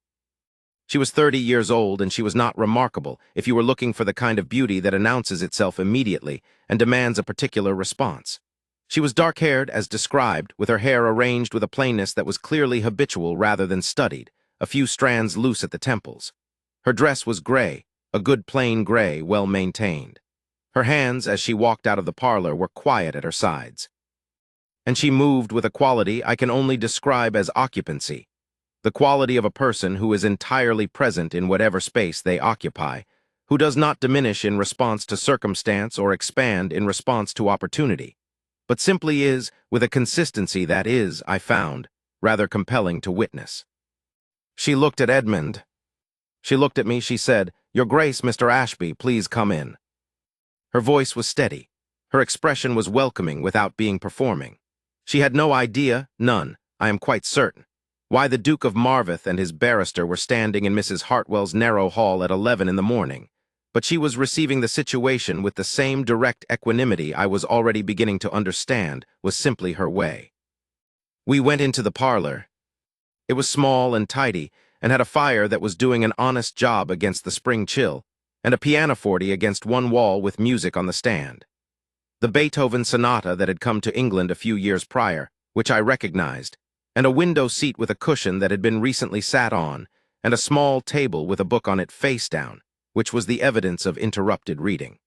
She was 30 years old, and she was not remarkable if you were looking for the kind of beauty that announces itself immediately and demands a particular response. She was dark-haired, as described, with her hair arranged with a plainness that was clearly habitual rather than studied, a few strands loose at the temples. Her dress was gray, a good plain gray, well maintained. Her hands, as she walked out of the parlor, were quiet at her sides. And she moved with a quality I can only describe as occupancy, the quality of a person who is entirely present in whatever space they occupy, who does not diminish in response to circumstance or expand in response to opportunity, but simply is, with a consistency that is, I found, rather compelling to witness. She looked at Edmund. She looked at me, she said, "Your Grace, Mr. Ashby, please come in." Her voice was steady. Her expression was welcoming without being performing. She had no idea, none, I am quite certain, why the Duke of Marveth and his barrister were standing in Mrs. Hartwell's narrow hall at 11 in the morning, but she was receiving the situation with the same direct equanimity I was already beginning to understand was simply her way. We went into the parlor. It was small and tidy, and had a fire that was doing an honest job against the spring chill, and a pianoforte against one wall with music on the stand. The Beethoven sonata that had come to England a few years prior, which I recognized, and a window seat with a cushion that had been recently sat on, and a small table with a book on it face down, which was the evidence of interrupted reading.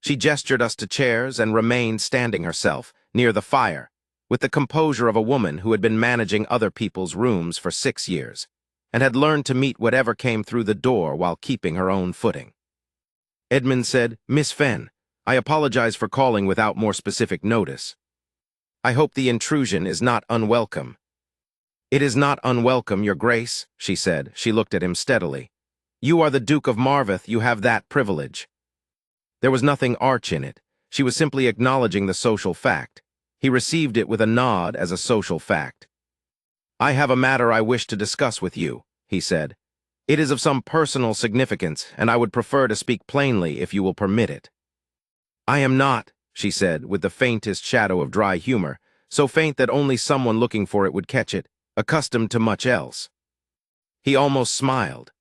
She gestured us to chairs and remained standing herself, near the fire, with the composure of a woman who had been managing other people's rooms for 6 years, and had learned to meet whatever came through the door while keeping her own footing. Edmund said, "Miss Fenn, I apologize for calling without more specific notice. I hope the intrusion is not unwelcome." "It is not unwelcome, Your Grace," she said. She looked at him steadily. "You are the Duke of Marveth, you have that privilege." There was nothing arch in it. She was simply acknowledging the social fact. He received it with a nod as a social fact. "I have a matter I wish to discuss with you," he said. "It is of some personal significance, and I would prefer to speak plainly if you will permit it." "I am not," she said, with the faintest shadow of dry humor, so faint that only someone looking for it would catch it, accustomed to much else. He almost smiled.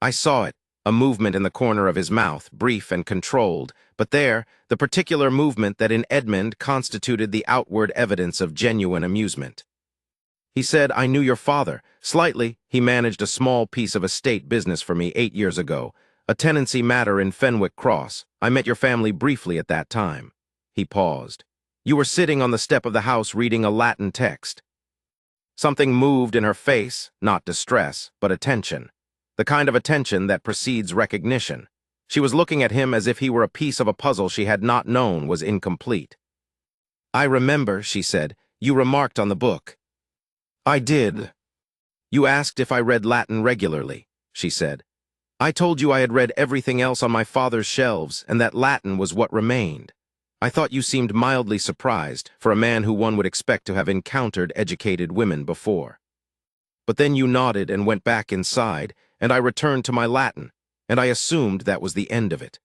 I saw it, a movement in the corner of his mouth, brief and controlled, but there, the particular movement that in Edmund constituted the outward evidence of genuine amusement. He said, "I knew your father. Slightly, he managed a small piece of estate business for me 8 years ago, a tenancy matter in Fenwick Cross. I met your family briefly at that time." He paused. You were sitting on the step of the house reading a Latin text. Something moved in her face, not distress, but attention. The kind of attention that precedes recognition. She was looking at him as if he were a piece of a puzzle she had not known was incomplete. "I remember," she said, "you remarked on the book." "I did." "You asked if I read Latin regularly," she said. "I told you I had read everything else on my father's shelves and that Latin was what remained. I thought you seemed mildly surprised, for a man who one would expect to have encountered educated women before. But then you nodded and went back inside, and I returned to my Latin, and I assumed that was the end of it."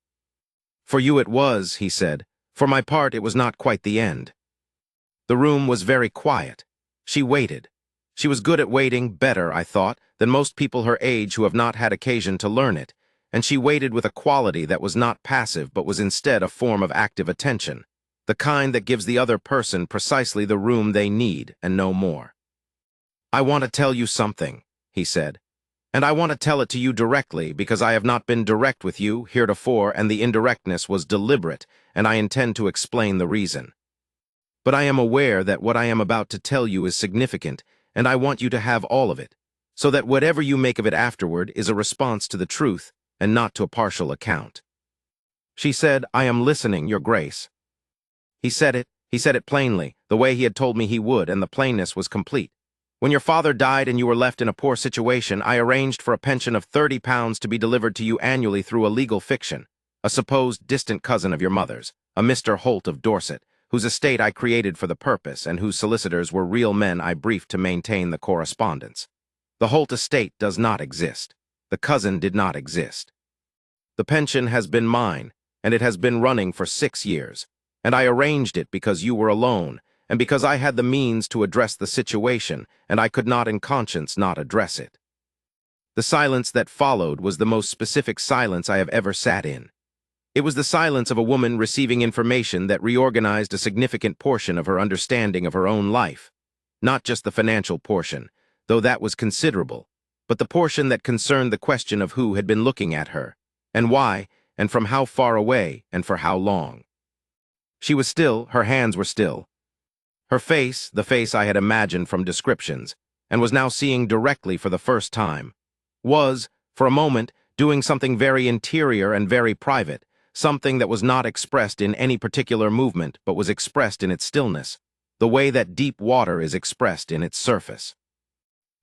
"For you it was," he said. "For my part, it was not quite the end." The room was very quiet. She waited. She was good at waiting, better, I thought, than most people her age who have not had occasion to learn it, and she waited with a quality that was not passive but was instead a form of active attention, the kind that gives the other person precisely the room they need and no more. "I want to tell you something," he said, "and I want to tell it to you directly because I have not been direct with you heretofore, and the indirectness was deliberate, and I intend to explain the reason. But I am aware that what I am about to tell you is significant, and I want you to have all of it, so that whatever you make of it afterward is a response to the truth and not to a partial account." She said, "I am listening, Your Grace." He said it plainly, the way he had told me he would, and the plainness was complete. "When your father died and you were left in a poor situation, I arranged for a pension of £30 to be delivered to you annually through a legal fiction, a supposed distant cousin of your mother's, a Mr. Holt of Dorset, whose estate I created for the purpose and whose solicitors were real men I briefed to maintain the correspondence. The Holt estate does not exist. The cousin did not exist. The pension has been mine, and it has been running for 6 years, and I arranged it because you were alone, and because I had the means to address the situation, and I could not in conscience not address it." The silence that followed was the most specific silence I have ever sat in. It was the silence of a woman receiving information that reorganized a significant portion of her understanding of her own life. Not just the financial portion, though that was considerable, but the portion that concerned the question of who had been looking at her, and why, and from how far away, and for how long. She was still, her hands were still. Her face, the face I had imagined from descriptions, and was now seeing directly for the first time, was, for a moment, doing something very interior and very private, something that was not expressed in any particular movement, but was expressed in its stillness, the way that deep water is expressed in its surface.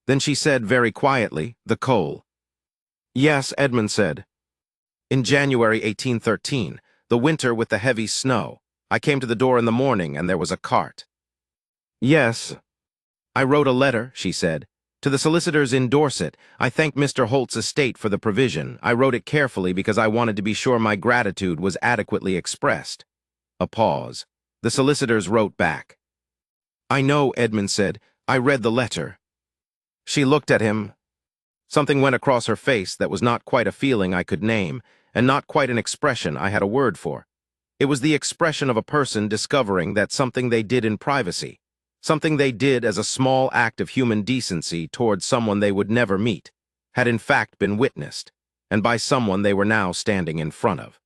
Then she said very quietly, "The coal." "Yes," Edmund said. "In January 1813, the winter with the heavy snow. I came to the door in the morning and there was a cart." "Yes." "I wrote a letter," she said, "to the solicitors in Dorset. I thanked Mr. Holt's estate for the provision. I wrote it carefully because I wanted to be sure my gratitude was adequately expressed." A pause. The solicitors wrote back. "I know," Edmund said. "I read the letter." She looked at him. Something went across her face that was not quite a feeling I could name, and not quite an expression I had a word for. It was the expression of a person discovering that something they did in privacy, something they did as a small act of human decency toward someone they would never meet, had in fact been witnessed, and by someone they were now standing in front of.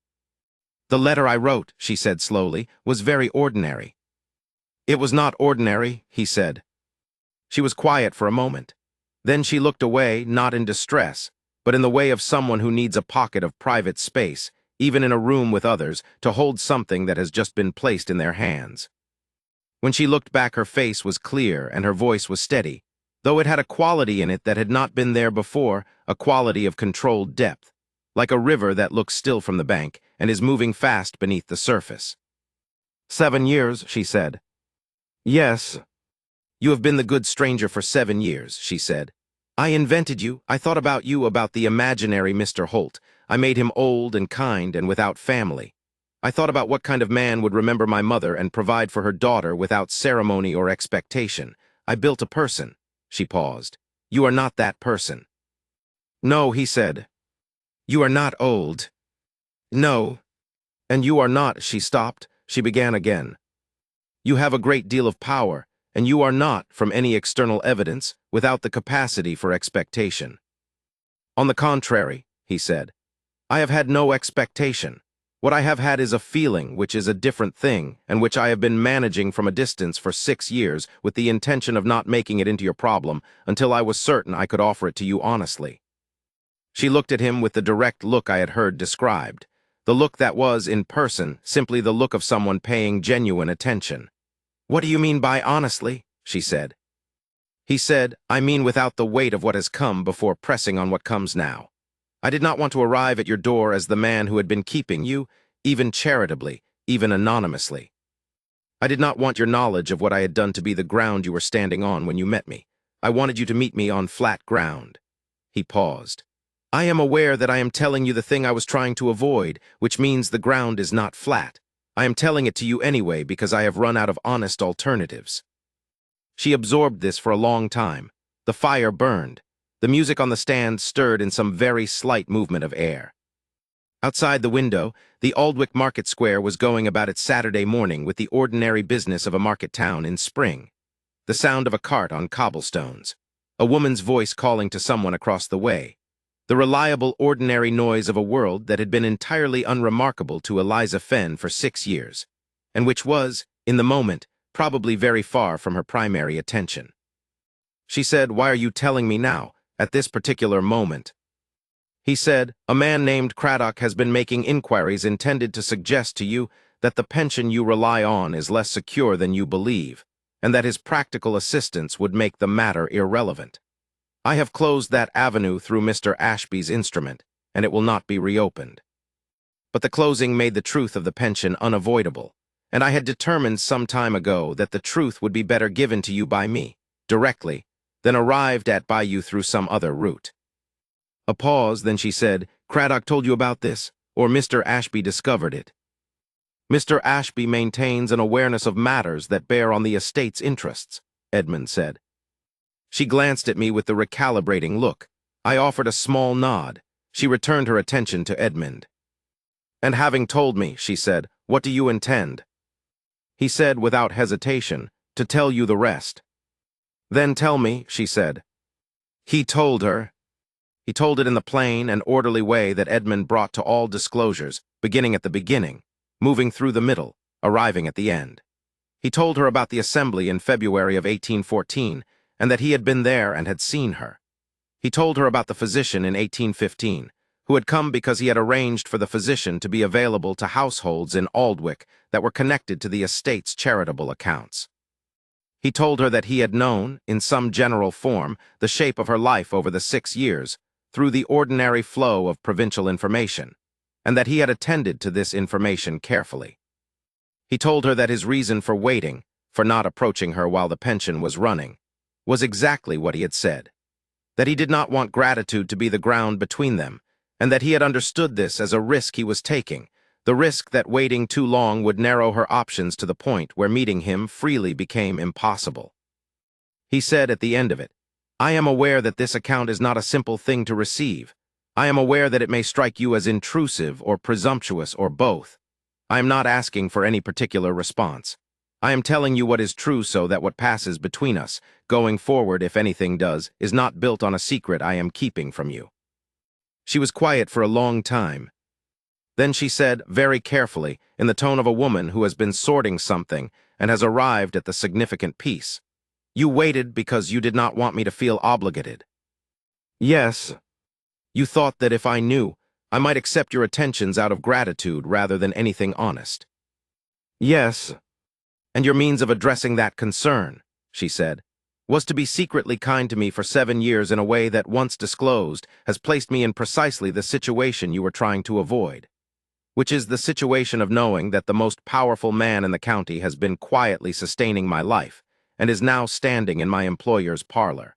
"The letter I wrote," she said slowly, "was very ordinary." "It was not ordinary," he said. She was quiet for a moment. Then she looked away, not in distress, but in the way of someone who needs a pocket of private space, even in a room with others, to hold something that has just been placed in their hands. When she looked back, her face was clear and her voice was steady, though it had a quality in it that had not been there before, a quality of controlled depth, like a river that looks still from the bank and is moving fast beneath the surface. 7 years, she said. "Yes." "You have been the good stranger for 7 years," she said. "I invented you. I thought about you, about the imaginary Mr. Holt. I made him old and kind and without family. I thought about what kind of man would remember my mother and provide for her daughter without ceremony or expectation. I built a person." She paused. "You are not that person." "No," he said. "You are not old." "No." "And you are not," she stopped. She began again. "You have a great deal of power, and you are not, from any external evidence, without the capacity for expectation." "On the contrary," he said, "I have had no expectation. What I have had is a feeling, which is a different thing, and which I have been managing from a distance for 6 years with the intention of not making it into your problem until I was certain I could offer it to you honestly." She looked at him with the direct look I had heard described, the look that was, in person, simply the look of someone paying genuine attention. "What do you mean by honestly?" she said. He said, "I mean without the weight of what has come before pressing on what comes now. I did not want to arrive at your door as the man who had been keeping you, even charitably, even anonymously. I did not want your knowledge of what I had done to be the ground you were standing on when you met me. I wanted you to meet me on flat ground." He paused. "I am aware that I am telling you the thing I was trying to avoid, which means the ground is not flat. I am telling it to you anyway because I have run out of honest alternatives." She absorbed this for a long time. The fire burned. The music on the stand stirred in some very slight movement of air. Outside the window, the Aldwych Market Square was going about its Saturday morning with the ordinary business of a market town in spring. The sound of a cart on cobblestones. A woman's voice calling to someone across the way. The reliable, ordinary noise of a world that had been entirely unremarkable to Eliza Fenn for 6 years, and which was, in the moment, probably very far from her primary attention. She said, "Why are you telling me now, at this particular moment?" He said, "A man named Craddock has been making inquiries intended to suggest to you that the pension you rely on is less secure than you believe, and that his practical assistance would make the matter irrelevant. I have closed that avenue through Mr. Ashby's instrument, and it will not be reopened. But the closing made the truth of the pension unavoidable, and I had determined some time ago that the truth would be better given to you by me, directly, than arrived at by you through some other route." A pause, then she said, "Craddock told you about this, or Mr. Ashby discovered it?" "Mr. Ashby maintains an awareness of matters that bear on the estate's interests," Edmund said. She glanced at me with the recalibrating look. I offered a small nod. She returned her attention to Edmund. "And having told me," she said, "what do you intend?" He said, without hesitation, "To tell you the rest." "Then tell me," she said. He told her. He told it in the plain and orderly way that Edmund brought to all disclosures, beginning at the beginning, moving through the middle, arriving at the end. He told her about the assembly in February of 1814, and that he had been there and had seen her. He told her about the physician in 1815, who had come because he had arranged for the physician to be available to households in Aldwych that were connected to the estate's charitable accounts. He told her that he had known, in some general form, the shape of her life over the 6 years, through the ordinary flow of provincial information, and that he had attended to this information carefully. He told her that his reason for waiting, for not approaching her while the pension was running, was exactly what he had said, that he did not want gratitude to be the ground between them, and that he had understood this as a risk he was taking, the risk that waiting too long would narrow her options to the point where meeting him freely became impossible. He said at the end of it, "I am aware that this account is not a simple thing to receive. I am aware that it may strike you as intrusive or presumptuous or both. I am not asking for any particular response. I am telling you what is true so that what passes between us, going forward if anything does, is not built on a secret I am keeping from you." She was quiet for a long time. Then she said, very carefully, in the tone of a woman who has been sorting something and has arrived at the significant piece, "You waited because you did not want me to feel obligated." "Yes. You thought that if I knew, I might accept your attentions out of gratitude rather than anything honest." "Yes. And your means of addressing that concern," she said, "was to be secretly kind to me for 7 years in a way that, once disclosed, has placed me in precisely the situation you were trying to avoid, which is the situation of knowing that the most powerful man in the county has been quietly sustaining my life, and is now standing in my employer's parlor."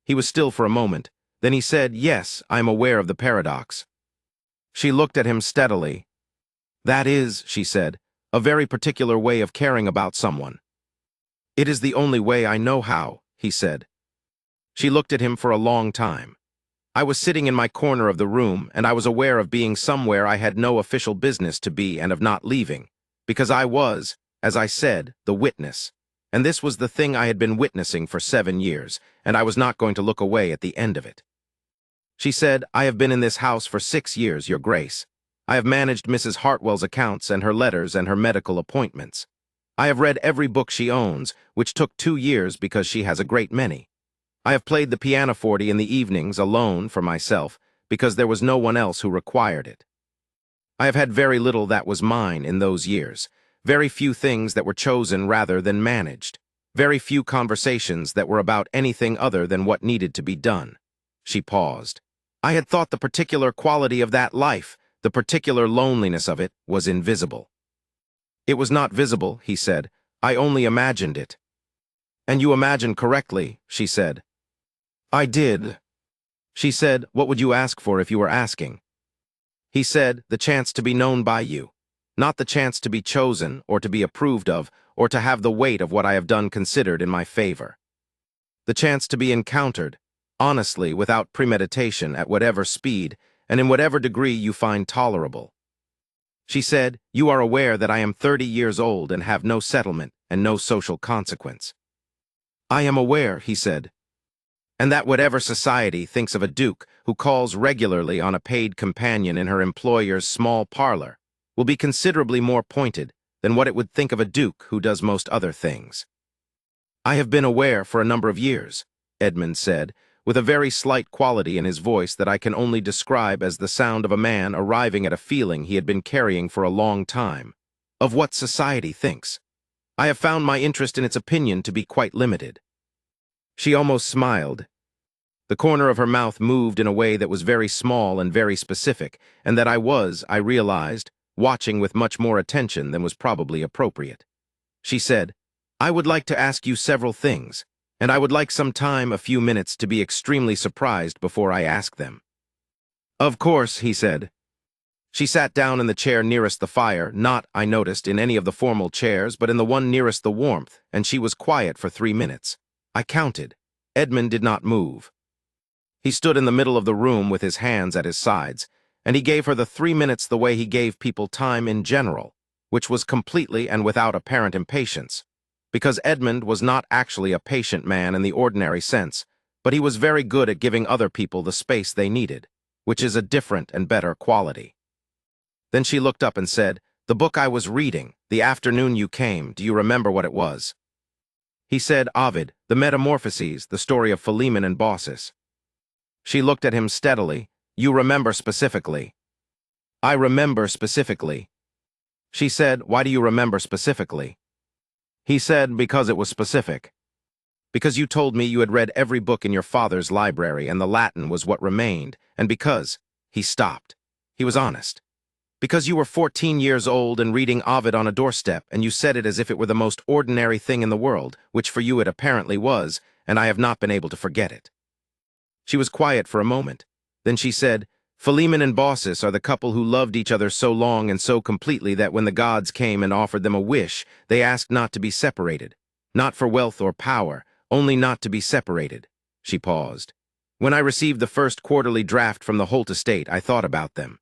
He was still for a moment. Then he said, "Yes, I am aware of the paradox." She looked at him steadily. "That is," she said, "a very particular way of caring about someone." "It is the only way I know how," he said. She looked at him for a long time. I was sitting in my corner of the room, and I was aware of being somewhere I had no official business to be and of not leaving, because I was, as I said, the witness. And this was the thing I had been witnessing for 7 years, and I was not going to look away at the end of it. She said, "I have been in this house for 6 years, Your Grace. I have managed Mrs. Hartwell's accounts and her letters and her medical appointments. I have read every book she owns, which took 2 years because she has a great many. I have played the pianoforte in the evenings alone for myself because there was no one else who required it. I have had very little that was mine in those years, very few things that were chosen rather than managed, very few conversations that were about anything other than what needed to be done. She paused. I had thought the particular quality of that life, the particular loneliness of it, was invisible. It was not visible, he said. I only imagined it. And you imagined correctly, she said. I did. She said, what would you ask for if you were asking? He said, the chance to be known by you, not the chance to be chosen or to be approved of or to have the weight of what I have done considered in my favor. The chance to be encountered, honestly, without premeditation, at whatever speed and in whatever degree you find tolerable. She said, you are aware that I am 30 years old and have no settlement and no social consequence. I am aware, he said. And that whatever society thinks of a duke who calls regularly on a paid companion in her employer's small parlor will be considerably more pointed than what it would think of a duke who does most other things. I have been aware for a number of years, Edmund said, with a very slight quality in his voice that I can only describe as the sound of a man arriving at a feeling he had been carrying for a long time, of what society thinks. I have found my interest in its opinion to be quite limited. She almost smiled. The corner of her mouth moved in a way that was very small and very specific, and that I realized, watching with much more attention than was probably appropriate. She said, I would like to ask you several things, and I would like some time, a few minutes, to be extremely surprised before I ask them. Of course, he said. She sat down in the chair nearest the fire, not, I noticed, in any of the formal chairs, but in the one nearest the warmth, and she was quiet for 3 minutes. I counted. Edmund did not move. He stood in the middle of the room with his hands at his sides, and he gave her the 3 minutes the way he gave people time in general, which was completely and without apparent impatience, because Edmund was not actually a patient man in the ordinary sense, but he was very good at giving other people the space they needed, which is a different and better quality. Then she looked up and said, the book I was reading, the afternoon you came, do you remember what it was? He said, Ovid, the Metamorphoses, the story of Philemon and Baucis. She looked at him steadily. You remember specifically. I remember specifically. She said, why do you remember specifically? He said, because it was specific. Because you told me you had read every book in your father's library and the Latin was what remained, and because, he stopped. He was honest. Because you were 14 years old and reading Ovid on a doorstep, and you said it as if it were the most ordinary thing in the world, which for you it apparently was, and I have not been able to forget it. She was quiet for a moment. Then she said, Philemon and Baucis are the couple who loved each other so long and so completely that when the gods came and offered them a wish, they asked not to be separated. Not for wealth or power, only not to be separated. She paused. When I received the first quarterly draft from the Holt estate, I thought about them.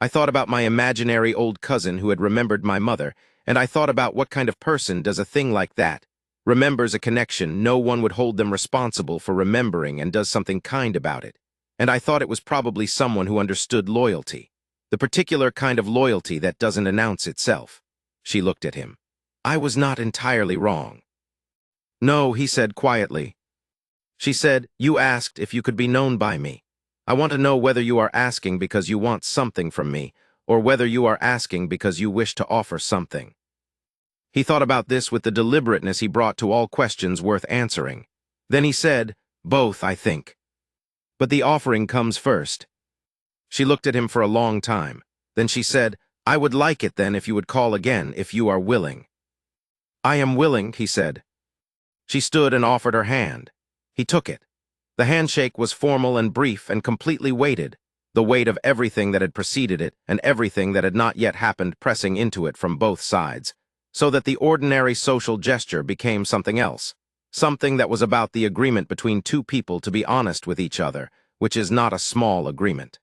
I thought about my imaginary old cousin who had remembered my mother, and I thought about what kind of person does a thing like that, remembers a connection no one would hold them responsible for remembering and does something kind about it. And I thought it was probably someone who understood loyalty, the particular kind of loyalty that doesn't announce itself. She looked at him. I was not entirely wrong. No, he said quietly. She said, you asked if you could be known by me. I want to know whether you are asking because you want something from me, or whether you are asking because you wish to offer something. He thought about this with the deliberateness he brought to all questions worth answering. Then he said, both, I think. But the offering comes first. She looked at him for a long time. Then she said, I would like it then if you would call again, if you are willing. I am willing, he said. She stood and offered her hand. He took it. The handshake was formal and brief and completely weighted, the weight of everything that had preceded it and everything that had not yet happened pressing into it from both sides, so that the ordinary social gesture became something else, something that was about the agreement between two people to be honest with each other, which is not a small agreement.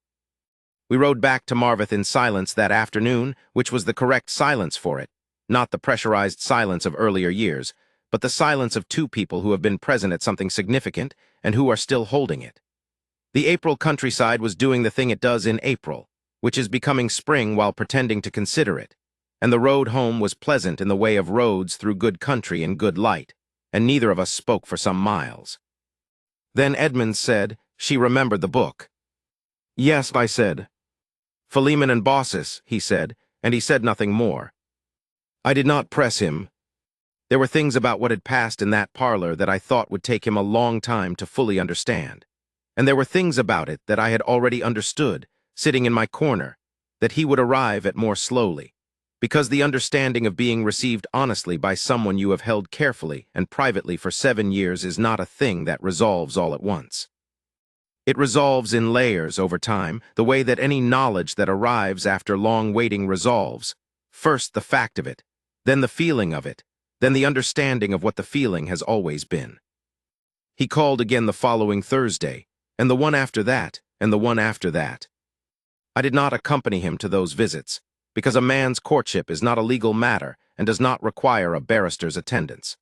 We rode back to Marvith in silence that afternoon, which was the correct silence for it, not the pressurized silence of earlier years, but the silence of two people who have been present at something significant and who are still holding it. The April countryside was doing the thing it does in April, which is becoming spring while pretending to consider it, and the road home was pleasant in the way of roads through good country and good light, and neither of us spoke for some miles. Then Edmund said she remembered the book. Yes, I said. Philemon and Baucis, he said, and he said nothing more. I did not press him. There were things about what had passed in that parlor that I thought would take him a long time to fully understand, and there were things about it that I had already understood, sitting in my corner, that he would arrive at more slowly, because the understanding of being received honestly by someone you have held carefully and privately for 7 years is not a thing that resolves all at once. It resolves in layers over time, the way that any knowledge that arrives after long waiting resolves. First the fact of it, then the feeling of it, then the understanding of what the feeling has always been. He called again the following Thursday, and the one after that, and the one after that. I did not accompany him to those visits, because a man's courtship is not a legal matter and does not require a barrister's attendance.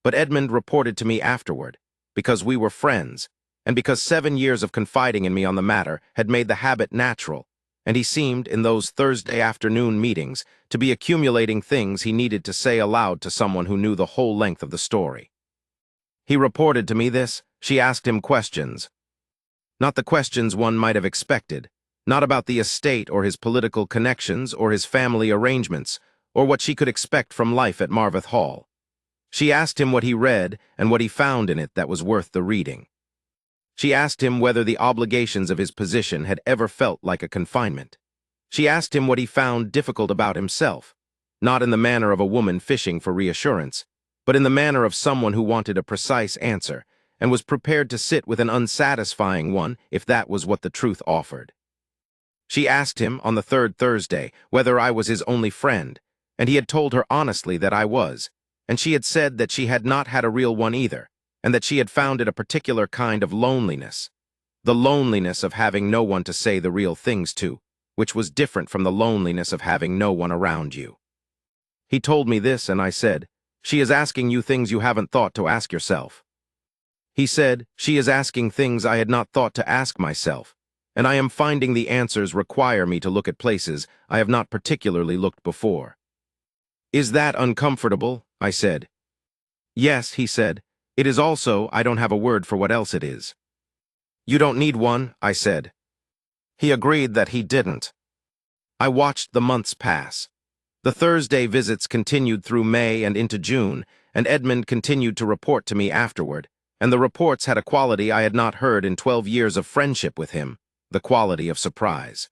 But Edmund reported to me afterward, because we were friends, and because 7 years of confiding in me on the matter had made the habit natural, and he seemed, in those Thursday afternoon meetings, to be accumulating things he needed to say aloud to someone who knew the whole length of the story. He reported to me this. She asked him questions. Not the questions one might have expected, not about the estate or his political connections or his family arrangements, or what she could expect from life at Marveth Hall. She asked him what he read and what he found in it that was worth the reading. She asked him whether the obligations of his position had ever felt like a confinement. She asked him what he found difficult about himself, not in the manner of a woman fishing for reassurance, but in the manner of someone who wanted a precise answer and was prepared to sit with an unsatisfying one if that was what the truth offered. She asked him on the third Thursday whether I was his only friend, and he had told her honestly that I was, and she had said that she had not had a real one either, and that she had found it a particular kind of loneliness, the loneliness of having no one to say the real things to, which was different from the loneliness of having no one around you. He told me this, and I said, "She is asking you things you haven't thought to ask yourself." He said, "She is asking things I had not thought to ask myself, and I am finding the answers require me to look at places I have not particularly looked before." "Is that uncomfortable?" I said. "Yes," he said. "It is also, I don't have a word for what else it is." "You don't need one," I said. He agreed that he didn't. I watched the months pass. The Thursday visits continued through May and into June, and Edmund continued to report to me afterward, and the reports had a quality I had not heard in 12 years of friendship with him, the quality of surprise.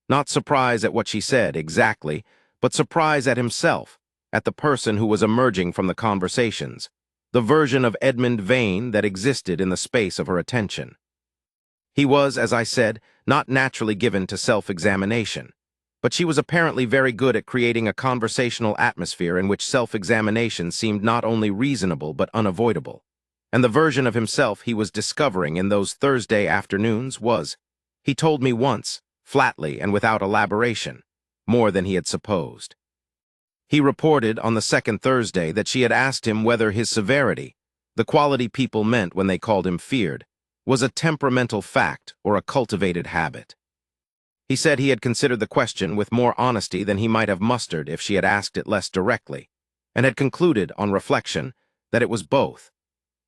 Not surprise at what she said, exactly, but surprise at himself, at the person who was emerging from the conversations, the version of Edmund Vane that existed in the space of her attention. He was, as I said, not naturally given to self-examination, but she was apparently very good at creating a conversational atmosphere in which self-examination seemed not only reasonable but unavoidable. And the version of himself he was discovering in those Thursday afternoons was, he told me once, flatly and without elaboration, more than he had supposed. He reported on the second Thursday that she had asked him whether his severity, the quality people meant when they called him feared, was a temperamental fact or a cultivated habit. He said he had considered the question with more honesty than he might have mustered if she had asked it less directly, and had concluded, on reflection, that it was both.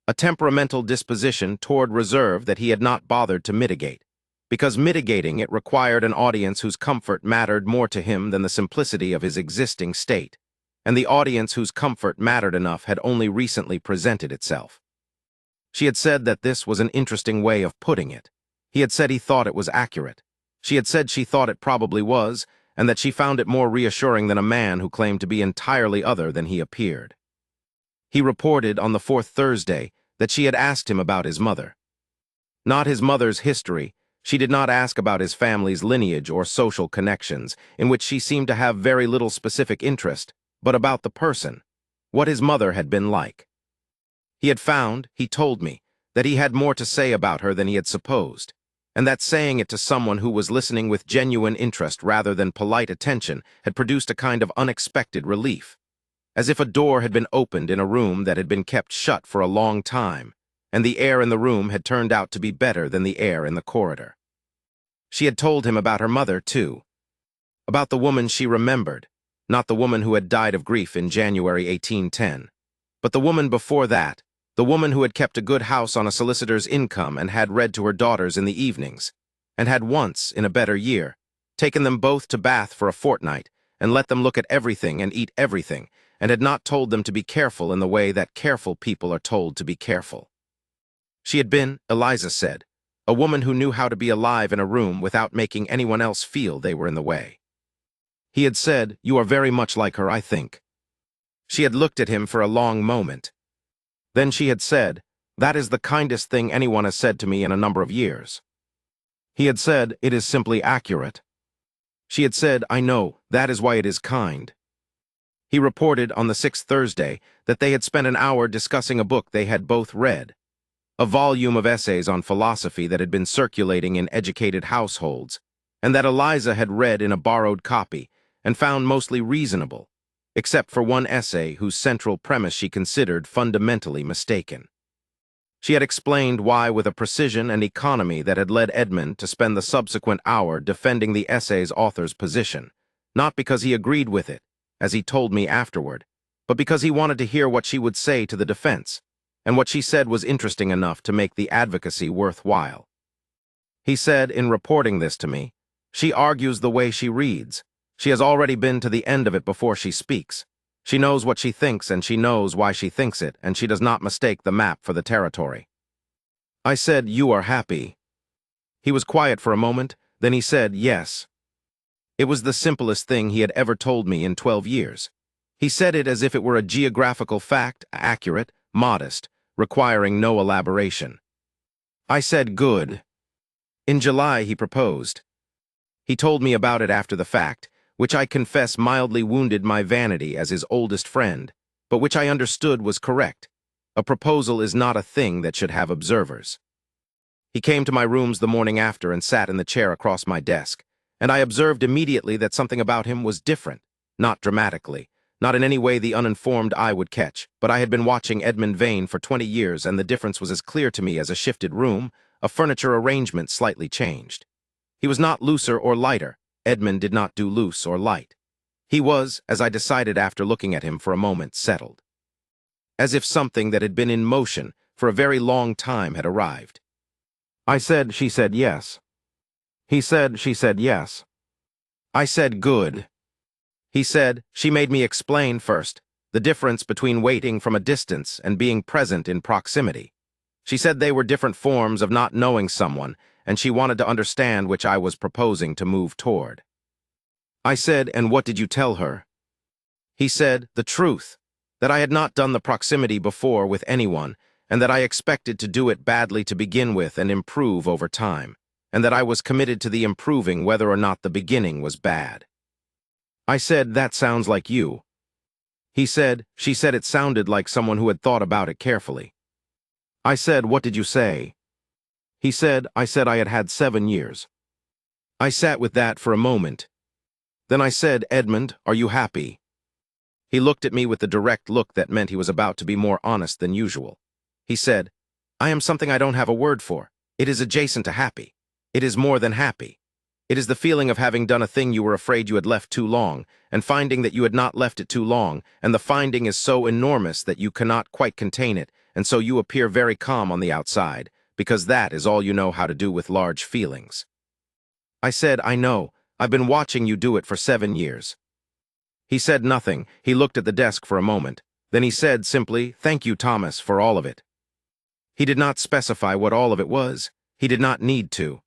A temperamental disposition toward reserve that he had not bothered to mitigate, because mitigating it required an audience whose comfort mattered more to him than the simplicity of his existing state, and the audience whose comfort mattered enough had only recently presented itself. She had said that this was an interesting way of putting it. He had said he thought it was accurate. She had said she thought it probably was, and that she found it more reassuring than a man who claimed to be entirely other than he appeared. He reported on the fourth Thursday that she had asked him about his mother. Not his mother's history. She did not ask about his family's lineage or social connections, in which she seemed to have very little specific interest, but about the person, what his mother had been like. He had found, he told me, that he had more to say about her than he had supposed, and that saying it to someone who was listening with genuine interest rather than polite attention had produced a kind of unexpected relief, as if a door had been opened in a room that had been kept shut for a long time, and the air in the room had turned out to be better than the air in the corridor. She had told him about her mother, too. About the woman she remembered, not the woman who had died of grief in January 1810, but the woman before that, the woman who had kept a good house on a solicitor's income and had read to her daughters in the evenings, and had once, in a better year, taken them both to Bath for a fortnight and let them look at everything and eat everything, and had not told them to be careful in the way that careful people are told to be careful. She had been, Eliza said, a woman who knew how to be alive in a room without making anyone else feel they were in the way. He had said, "You are very much like her, I think." She had looked at him for a long moment. Then she had said, "That is the kindest thing anyone has said to me in a number of years." He had said, "It is simply accurate." She had said, "I know, that is why it is kind." He reported on the 6th Thursday that they had spent an hour discussing a book they had both read, a volume of essays on philosophy that had been circulating in educated households, and that Eliza had read in a borrowed copy and found mostly reasonable, except for one essay whose central premise she considered fundamentally mistaken. She had explained why with a precision and economy that had led Edmund to spend the subsequent hour defending the essay's author's position, not because he agreed with it, as he told me afterward, but because he wanted to hear what she would say to the defense, and what she said was interesting enough to make the advocacy worthwhile. He said, in reporting this to me, "She argues the way she reads. She has already been to the end of it before she speaks. She knows what she thinks and she knows why she thinks it, and she does not mistake the map for the territory." I said, "You are happy." He was quiet for a moment, then he said, "Yes." It was the simplest thing he had ever told me in 12 years. He said it as if it were a geographical fact, accurate, modest, requiring no elaboration. I said, "Good." In July he proposed. He told me about it after the fact, which I confess mildly wounded my vanity as his oldest friend, but which I understood was correct. A proposal is not a thing that should have observers. He came to my rooms the morning after and sat in the chair across my desk, and I observed immediately that something about him was different, not dramatically, not in any way the uninformed eye would catch, but I had been watching Edmund Vane for 20 years and the difference was as clear to me as a shifted room, a furniture arrangement slightly changed. He was not looser or lighter. Edmund did not do loose or light. He was, as I decided after looking at him for a moment, settled. As if something that had been in motion for a very long time had arrived. I said, she said yes. He said, she said yes. I said, good. He said, she made me explain first the difference between waiting from a distance and being present in proximity. She said they were different forms of not knowing someone, and she wanted to understand which I was proposing to move toward. I said, and what did you tell her? He said, the truth, that I had not done the proximity before with anyone, and that I expected to do it badly to begin with and improve over time, and that I was committed to the improving whether or not the beginning was bad. I said, that sounds like you. He said, she said it sounded like someone who had thought about it carefully. I said, what did you say? He said, I said I had had 7 years. I sat with that for a moment. Then I said, Edmund, are you happy? He looked at me with the direct look that meant he was about to be more honest than usual. He said, I am something I don't have a word for. It is adjacent to happy. It is more than happy. It is the feeling of having done a thing you were afraid you had left too long, and finding that you had not left it too long, and the finding is so enormous that you cannot quite contain it, and so you appear very calm on the outside, because that is all you know how to do with large feelings. I said, I know. I've been watching you do it for 7 years. He said nothing. He looked at the desk for a moment. Then he said simply, thank you, Thomas, for all of it. He did not specify what all of it was. He did not need to.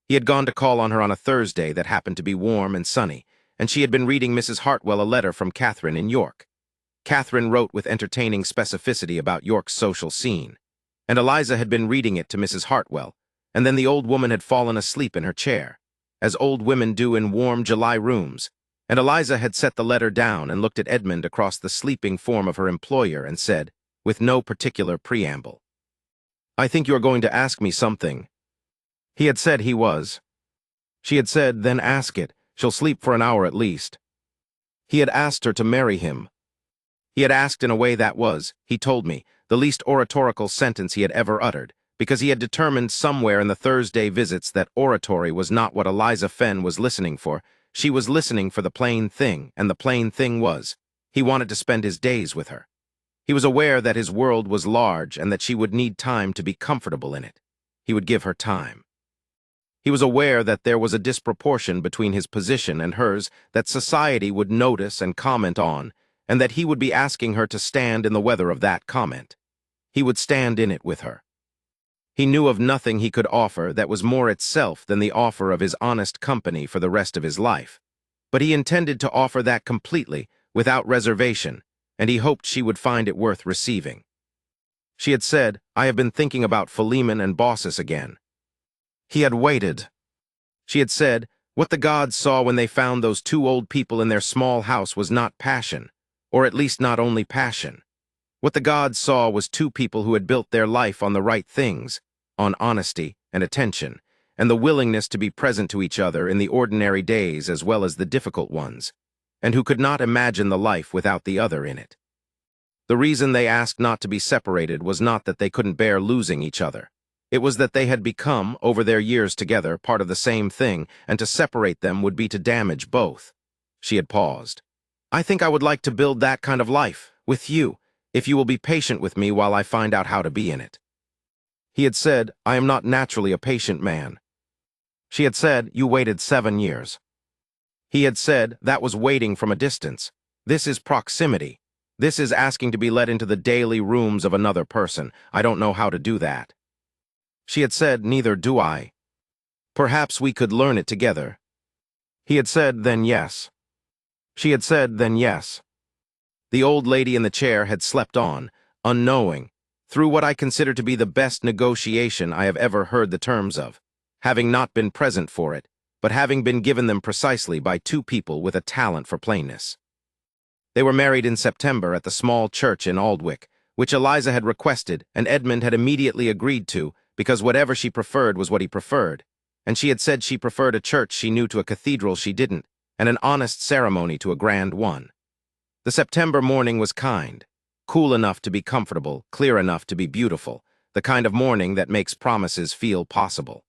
He had gone to call on her on a Thursday that happened to be warm and sunny, and she had been reading Mrs. Hartwell a letter from Catherine in York. Catherine wrote with entertaining specificity about York's social scene, and Eliza had been reading it to Mrs. Hartwell, and then the old woman had fallen asleep in her chair, as old women do in warm July rooms, and Eliza had set the letter down and looked at Edmund across the sleeping form of her employer and said, with no particular preamble, I think you are going to ask me something. He had said he was. She had said, then ask it. She'll sleep for an hour at least. He had asked her to marry him. He had asked in a way that was, he told me, the least oratorical sentence he had ever uttered, because he had determined somewhere in the Thursday visits that oratory was not what Eliza Fenn was listening for. She was listening for the plain thing, and the plain thing was, he wanted to spend his days with her. He was aware that his world was large and that she would need time to be comfortable in it. He would give her time. He was aware that there was a disproportion between his position and hers that society would notice and comment on, and that he would be asking her to stand in the weather of that comment. He would stand in it with her. He knew of nothing he could offer that was more itself than the offer of his honest company for the rest of his life. But he intended to offer that completely, without reservation, and he hoped she would find it worth receiving. She had said, "I have been thinking about Philemon and Baucis again." He had waited. She had said, what the gods saw when they found those two old people in their small house was not passion, or at least not only passion. What the gods saw was two people who had built their life on the right things, on honesty and attention, and the willingness to be present to each other in the ordinary days as well as the difficult ones, and who could not imagine the life without the other in it. The reason they asked not to be separated was not that they couldn't bear losing each other. It was that they had become, over their years together, part of the same thing, and to separate them would be to damage both. She had paused. "I think I would like to build that kind of life, with you, if you will be patient with me while I find out how to be in it." He had said, "I am not naturally a patient man." She had said, "You waited 7 years." He had said, "That was waiting from a distance. This is proximity. This is asking to be let into the daily rooms of another person. I don't know how to do that." She had said, "Neither do I. Perhaps we could learn it together." He had said, "Then yes." She had said, "Then yes." The old lady in the chair had slept on, unknowing, through what I consider to be the best negotiation I have ever heard the terms of, having not been present for it, but having been given them precisely by two people with a talent for plainness. They were married in September at the small church in Audiobook, which Eliza had requested and Edmund had immediately agreed to, because whatever she preferred was what he preferred, and she had said she preferred a church she knew to a cathedral she didn't, and an honest ceremony to a grand one. The September morning was kind, cool enough to be comfortable, clear enough to be beautiful, the kind of morning that makes promises feel possible.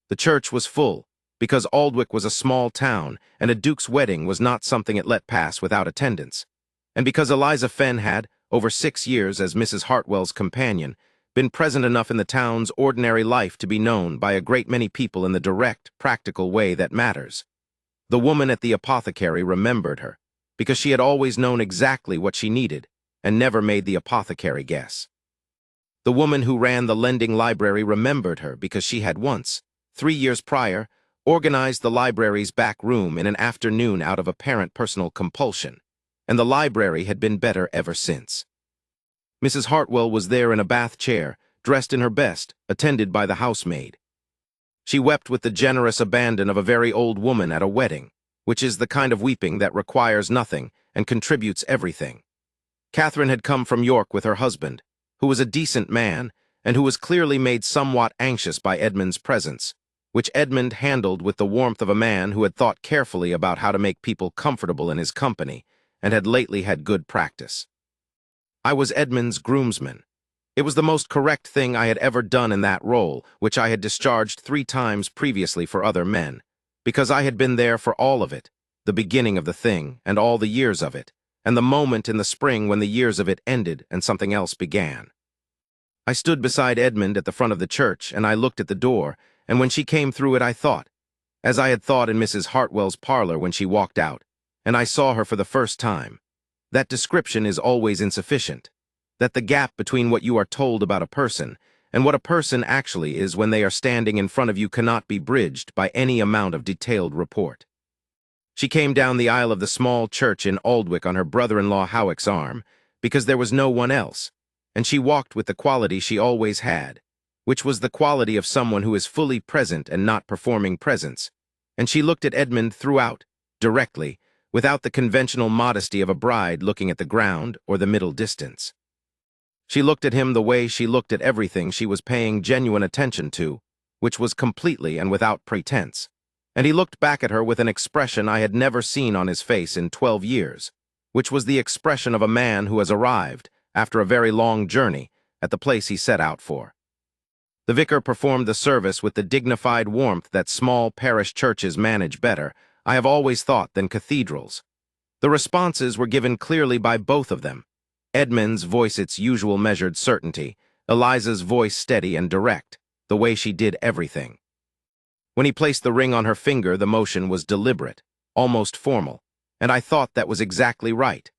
The church was full, because Audiobook was a small town, and a duke's wedding was not something it let pass without attendance, and because Eliza Fenn had, over 6 years as Mrs. Hartwell's companion, been present enough in the town's ordinary life to be known by a great many people in the direct, practical way that matters. The woman at the apothecary remembered her, because she had always known exactly what she needed, and never made the apothecary guess. The woman who ran the lending library remembered her because she had once, 3 years prior, organized the library's back room in an afternoon out of apparent personal compulsion, and the library had been better ever since. Mrs. Hartwell was there in a bath chair, dressed in her best, attended by the housemaid. She wept with the generous abandon of a very old woman at a wedding, which is the kind of weeping that requires nothing and contributes everything. Catherine had come from York with her husband, who was a decent man and who was clearly made somewhat anxious by Edmund's presence, which Edmund handled with the warmth of a man who had thought carefully about how to make people comfortable in his company and had lately had good practice. I was Edmund's groomsman. It was the most correct thing I had ever done in that role, which I had discharged 3 times previously for other men, because I had been there for all of it, the beginning of the thing and all the years of it, and the moment in the spring when the years of it ended and something else began. I stood beside Edmund at the front of the church, and I looked at the door, and when she came through it I thought, as I had thought in Mrs. Hartwell's parlor when she walked out, and I saw her for the first time, that description is always insufficient, that the gap between what you are told about a person and what a person actually is when they are standing in front of you cannot be bridged by any amount of detailed report. She came down the aisle of the small church in Audiobook on her brother-in-law Howick's arm, because there was no one else, and she walked with the quality she always had, which was the quality of someone who is fully present and not performing presence, and she looked at Edmund throughout, directly, without the conventional modesty of a bride looking at the ground or the middle distance. She looked at him the way she looked at everything she was paying genuine attention to, which was completely and without pretense, and he looked back at her with an expression I had never seen on his face in 12 years, which was the expression of a man who has arrived, after a very long journey, at the place he set out for. The vicar performed the service with the dignified warmth that small parish churches manage better, I have always thought, than cathedrals. The responses were given clearly by both of them. Edmund's voice its usual measured certainty, Eliza's voice steady and direct, the way she did everything. When he placed the ring on her finger, the motion was deliberate, almost formal, and I thought that was exactly right.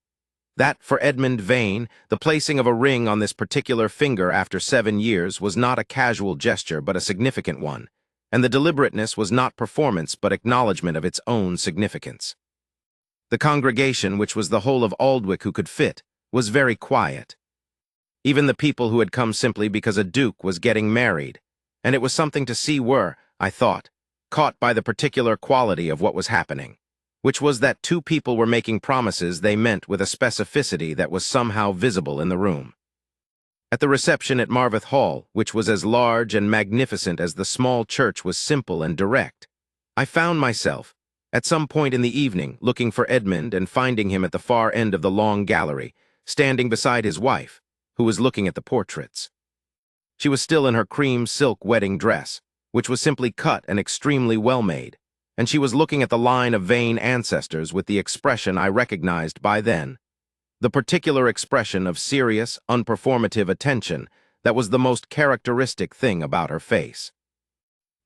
That, for Edmund Vane, the placing of a ring on this particular finger after 7 years was not a casual gesture but a significant one, and the deliberateness was not performance but acknowledgement of its own significance. The congregation, which was the whole of Aldwych who could fit, was very quiet. Even the people who had come simply because a duke was getting married, and it was something to see were, I thought, caught by the particular quality of what was happening, which was that two people were making promises they meant with a specificity that was somehow visible in the room. At the reception at Marveth Hall, which was as large and magnificent as the small church was simple and direct, I found myself, at some point in the evening, looking for Edmund and finding him at the far end of the long gallery, standing beside his wife, who was looking at the portraits. She was still in her cream silk wedding dress, which was simply cut and extremely well made, and she was looking at the line of Vane ancestors with the expression I recognized by then, the particular expression of serious, unperformative attention that was the most characteristic thing about her face.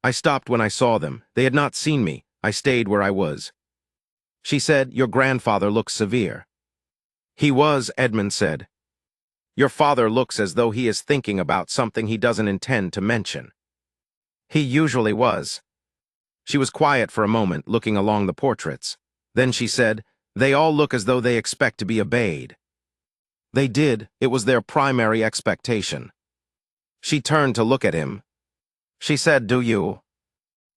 I stopped when I saw them. They had not seen me. I stayed where I was. She said, "Your grandfather looks severe." "He was," Edmund said. "Your father looks as though he is thinking about something he doesn't intend to mention." "He usually was." She was quiet for a moment, looking along the portraits. Then she said, "They all look as though they expect to be obeyed." They did. It was their primary expectation. She turned to look at him. She said, "Do you?"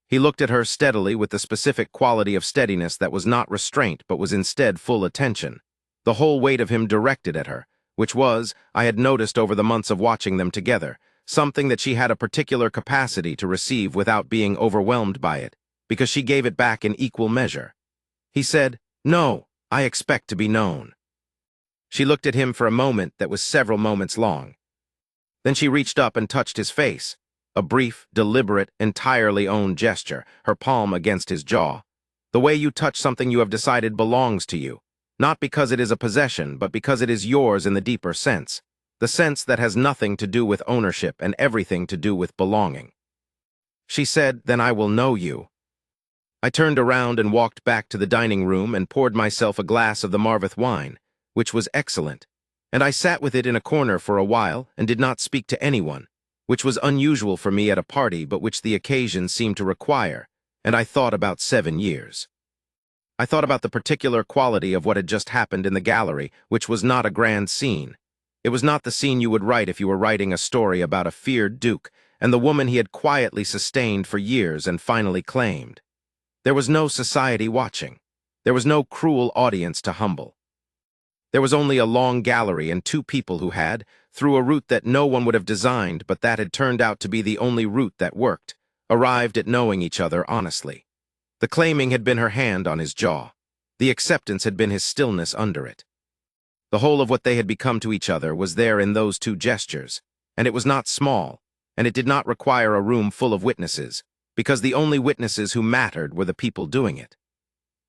He looked at her steadily with the specific quality of steadiness that was not restraint but was instead full attention, the whole weight of him directed at her, which was, I had noticed over the months of watching them together, something that she had a particular capacity to receive without being overwhelmed by it, because she gave it back in equal measure. He said, "No, I expect to be known." She looked at him for a moment that was several moments long. Then she reached up and touched his face, a brief, deliberate, entirely own gesture, her palm against his jaw. The way you touch something you have decided belongs to you, not because it is a possession, but because it is yours in the deeper sense, the sense that has nothing to do with ownership and everything to do with belonging. She said, "Then I will know you." I turned around and walked back to the dining room and poured myself a glass of the Marveth wine, which was excellent, and I sat with it in a corner for a while and did not speak to anyone, which was unusual for me at a party but which the occasion seemed to require, and I thought about 7 years. I thought about the particular quality of what had just happened in the gallery, which was not a grand scene. It was not the scene you would write if you were writing a story about a feared duke and the woman he had quietly sustained for years and finally claimed. There was no society watching. There was no cruel audience to humble. There was only a long gallery and two people who had, through a route that no one would have designed but that had turned out to be the only route that worked, arrived at knowing each other honestly. The claiming had been her hand on his jaw. The acceptance had been his stillness under it. The whole of what they had become to each other was there in those two gestures, and it was not small, and it did not require a room full of witnesses, because the only witnesses who mattered were the people doing it.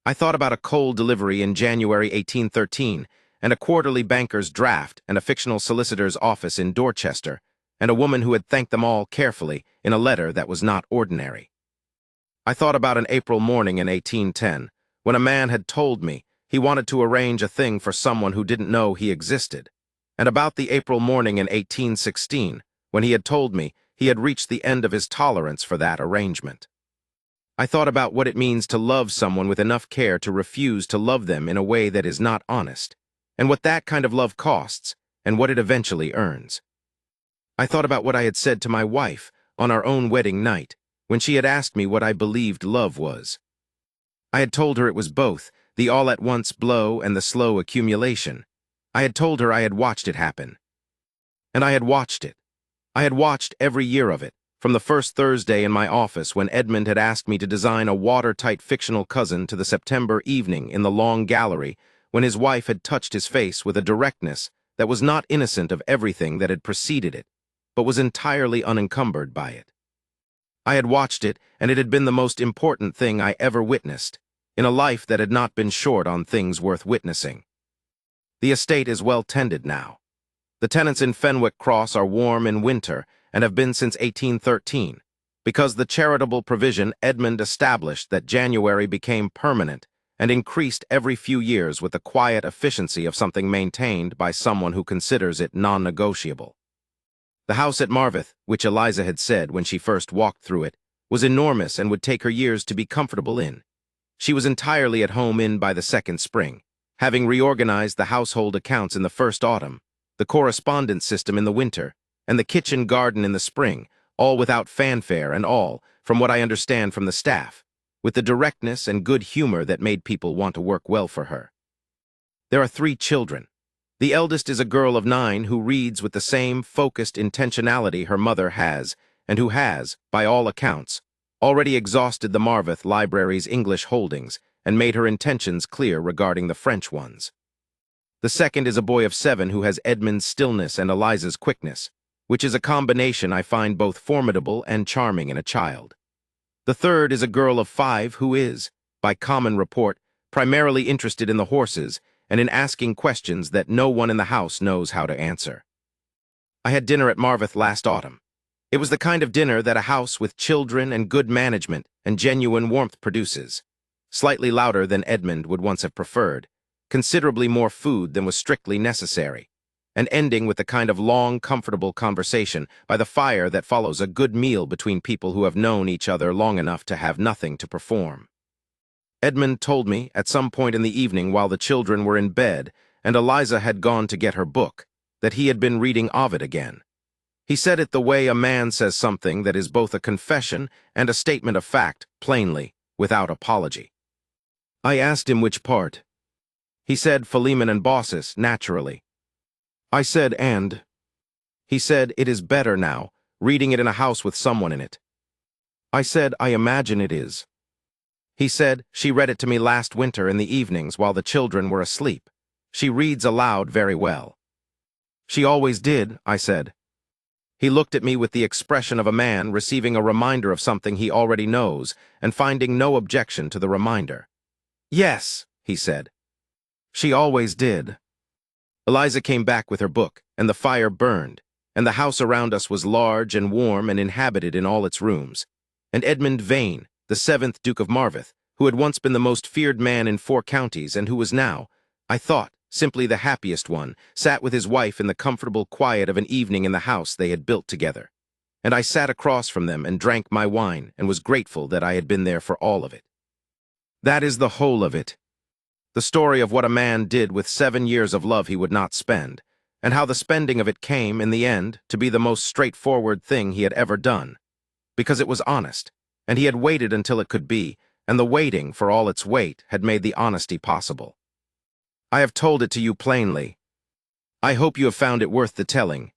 I thought about a coal delivery in January 1813, and a quarterly banker's draft and a fictional solicitor's office in Dorchester, and a woman who had thanked them all carefully in a letter that was not ordinary. I thought about an April morning in 1810, when a man had told me he wanted to arrange a thing for someone who didn't know he existed, and about the April morning in 1816, when he had told me he had reached the end of his tolerance for that arrangement. I thought about what it means to love someone with enough care to refuse to love them in a way that is not honest, and what that kind of love costs, and what it eventually earns. I thought about what I had said to my wife on our own wedding night, when she had asked me what I believed love was. I had told her it was both, the all-at-once blow and the slow accumulation. I had told her I had watched it happen. And I had watched it. I had watched every year of it, from the first Thursday in my office when Edmund had asked me to design a watertight fictional cousin to the September evening in the long gallery when his wife had touched his face with a directness that was not innocent of everything that had preceded it, but was entirely unencumbered by it. I had watched it, and it had been the most important thing I ever witnessed, in a life that had not been short on things worth witnessing. The estate is well tended now. The tenants in Fenwick Cross are warm in winter and have been since 1813, because the charitable provision Edmund established that January became permanent and increased every few years with the quiet efficiency of something maintained by someone who considers it non-negotiable. The house at Marveth, which Eliza had said when she first walked through it, was enormous and would take her years to be comfortable in. She was entirely at home in by the second spring, having reorganized the household accounts in the first autumn, the correspondence system in the winter, and the kitchen garden in the spring, all without fanfare and all, from what I understand from the staff, with the directness and good humor that made people want to work well for her. There are 3 children. The eldest is a girl of 9 who reads with the same focused intentionality her mother has, and who has, by all accounts, already exhausted the Marveth Library's English holdings and made her intentions clear regarding the French ones. The second is a boy of 7 who has Edmund's stillness and Eliza's quickness, which is a combination I find both formidable and charming in a child. The third is a girl of 5 who is, by common report, primarily interested in the horses and in asking questions that no one in the house knows how to answer. I had dinner at Marveth last autumn. It was the kind of dinner that a house with children and good management and genuine warmth produces. Slightly louder than Edmund would once have preferred, considerably more food than was strictly necessary, and ending with the kind of long, comfortable conversation by the fire that follows a good meal between people who have known each other long enough to have nothing to perform. Edmund told me, at some point in the evening while the children were in bed and Eliza had gone to get her book, that he had been reading Ovid again. He said it the way a man says something that is both a confession and a statement of fact, plainly, without apology. I asked him which part. He said Philemon and Baucis, naturally. I said, and? He said, it is better now, reading it in a house with someone in it. I said, I imagine it is. He said, she read it to me last winter in the evenings while the children were asleep. She reads aloud very well. She always did, I said. He looked at me with the expression of a man receiving a reminder of something he already knows and finding no objection to the reminder. Yes, he said. She always did. Eliza came back with her book, and the fire burned, and the house around us was large and warm and inhabited in all its rooms. And Edmund Vane, the 7th Duke of Marveth, who had once been the most feared man in 4 counties and who was now, I thought, simply the happiest one, sat with his wife in the comfortable quiet of an evening in the house they had built together. And I sat across from them and drank my wine and was grateful that I had been there for all of it. That is the whole of it. The story of what a man did with 7 years of love he would not spend, and how the spending of it came, in the end, to be the most straightforward thing he had ever done, because it was honest, and he had waited until it could be, and the waiting, for all its weight, had made the honesty possible. I have told it to you plainly. I hope you have found it worth the telling,